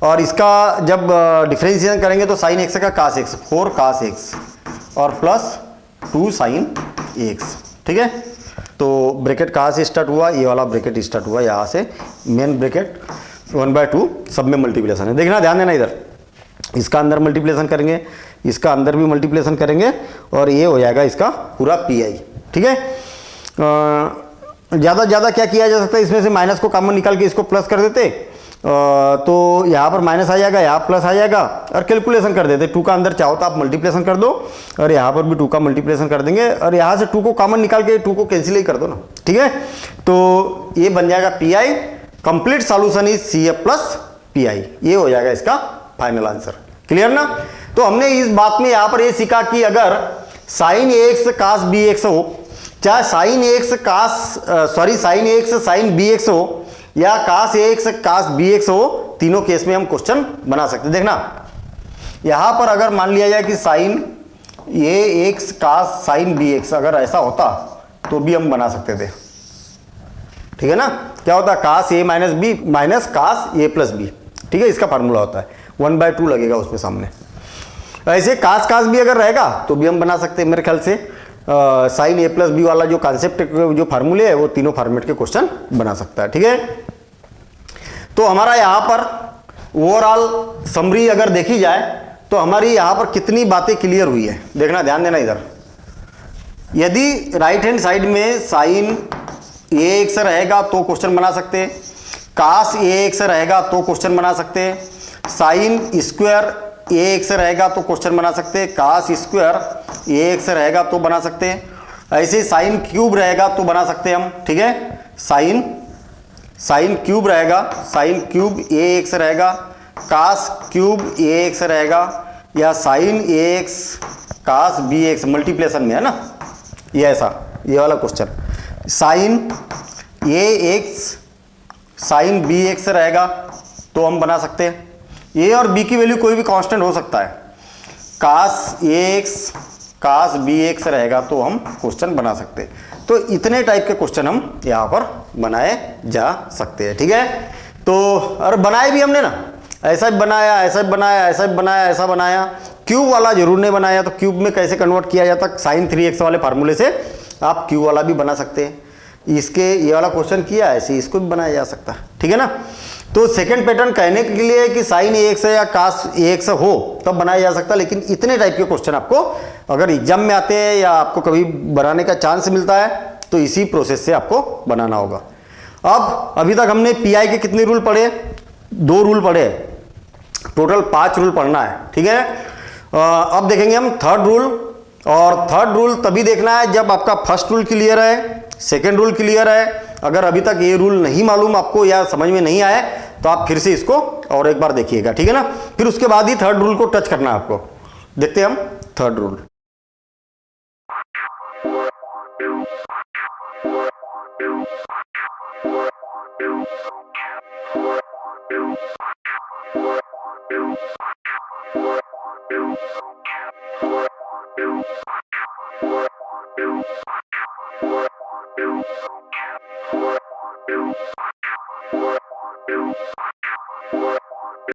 और इसका जब डिफ्रेंशिएशन करेंगे तो साइन x का कास x 4 कास x और प्लस 2 साइन x, ठीक है। तो ब्रैकेट कहाँ से स्टार्ट हुआ, ये वाला ब्रैकेट स्टार्ट हुआ यहाँ से, मेन ब्रैकेट 1/2 सब में मल्टीप्लिकेशन है, देखना ध्यान देना इधर, इसका अंदर मल्टीप्लिकेशन करेंगे, इसका अंदर भी मल्टीप्लिकेशन करेंगे और ये हो जाएगा इसका पूरा पी, ठीक है। ज़्यादा से ज़्यादा क्या किया जा सकता है, इसमें से माइनस को कॉमन निकाल के इसको प्लस कर देते, तो यहाँ पर माइनस आ जाएगा, यहाँ प्लस आ जाएगा और कैलकुलेशन कर देते। 2 का अंदर चाहो तो आप मल्टीप्लिकेशन कर दो और यहाँ पर भी 2 का मल्टीप्लिकेशन कर देंगे और यहाँ से 2 को कॉमन निकाल के 2 को कैंसिल ही कर दो ना, ठीक है। तो ये बन जाएगा P I, complete solution is C F plus P I, ये हो जाएगा इसका फाइनल आंसर, क्लियर ना। तो हमने इस बात में यहाँ पर ये सीखा कि अगर साइन ए एक्स कास बी एक्स हो, चाहे साइन ए एक्स साइन ए एक्स साइन बी एक्स हो या कास ए एक्स कास बी एक्स हो, तीनों केस में हम क्वेश्चन बना सकते हैं। देखना यहां पर अगर मान लिया जाए कि साइन ए एक्स कास साइन बी एक्स अगर ऐसा होता तो भी हम बना सकते थे, ठीक है ना। क्या होता कास ए माइनस बी माइनस कास ए प्लस बी, ठीक है, इसका फार्मूला होता है 1/2 लगेगा उसमें सामने। ऐसे कास भी अगर रहेगा तो भी हम बना सकते हैं मेरे ख्याल से, साइन ए प्लस बी वाला जो कॉन्सेप्ट जो फार्मूले है वो तीनों फॉर्मेट के क्वेश्चन बना सकता है। ठीक है, तो हमारा यहाँ पर ओवरऑल समरी अगर देखी जाए तो हमारी यहाँ पर कितनी बातें क्लियर हुई है, देखना, ध्यान देना इधर। यदि राइट हैंड साइड में साइन ए एक्स रहेगा तो क्वेश्चन बना सकते हैं, कास ए एक्स रहेगा तो क्वेश्चन बना सकते हैं, साइन स्क्वायर ए एक्स रहेगा तो क्वेश्चन बना सकते हैं, कास स्क्वायर ए एक्स रहेगा तो बना सकते हैं, ऐसे साइन क्यूब रहेगा तो बना सकते हैं हम। ठीक है, साइन क्यूब रहेगा, साइन क्यूब ए एक्स रहेगा, कास क्यूब ए एक्स रहेगा, या साइन ए x cos b x multiplication में है ना, ये ऐसा ये वाला क्वेश्चन, साइन ए एक्स साइन बी एक्स रहेगा तो हम बना सकते हैं। ए और बी की वैल्यू कोई भी कांस्टेंट हो सकता है, कास ए एक्स कास बी एक्स रहेगा तो हम क्वेश्चन बना सकते हैं। तो इतने टाइप के क्वेश्चन हम यहाँ पर बनाए जा सकते हैं। ठीक है, तो और बनाए भी हमने ना, ऐसा भी बनाया, ऐसा भी बनाया, ऐसा भी बनाया, ऐसा बनाया, क्यूब वाला जरूर नहीं बनाया। तो क्यूब में कैसे कन्वर्ट किया जाता, साइन 3x वाले फार्मूले से आप क्यूब वाला भी बना सकते हैं। इसके ये वाला क्वेश्चन किया ऐसे इसको भी बनाया जा सकता है। ठीक है ना, तो सेकंड पैटर्न कहने के लिए कि साइन ए एक्स या कास ए एक्स हो तब बनाया जा सकता है, लेकिन इतने टाइप के क्वेश्चन आपको अगर एग्जाम में आते हैं या आपको कभी बनाने का चांस मिलता है तो इसी प्रोसेस से आपको बनाना होगा। अब अभी तक हमने पीआई के कितने रूल पढ़े, 2 रूल पढ़े, टोटल 5 रूल पढ़ना है। ठीक है, अब देखेंगे हम थर्ड रूल, और थर्ड रूल तभी देखना है जब आपका फर्स्ट रूल क्लियर है, सेकेंड रूल क्लियर है। अगर अभी तक ये रूल नहीं मालूम आपको या समझ में नहीं आए तो आप फिर से इसको और एक बार देखिएगा। ठीक है ना, फिर उसके बाद ही थर्ड रूल को टच करना है आपको। देखते हैं हम थर्ड रूल।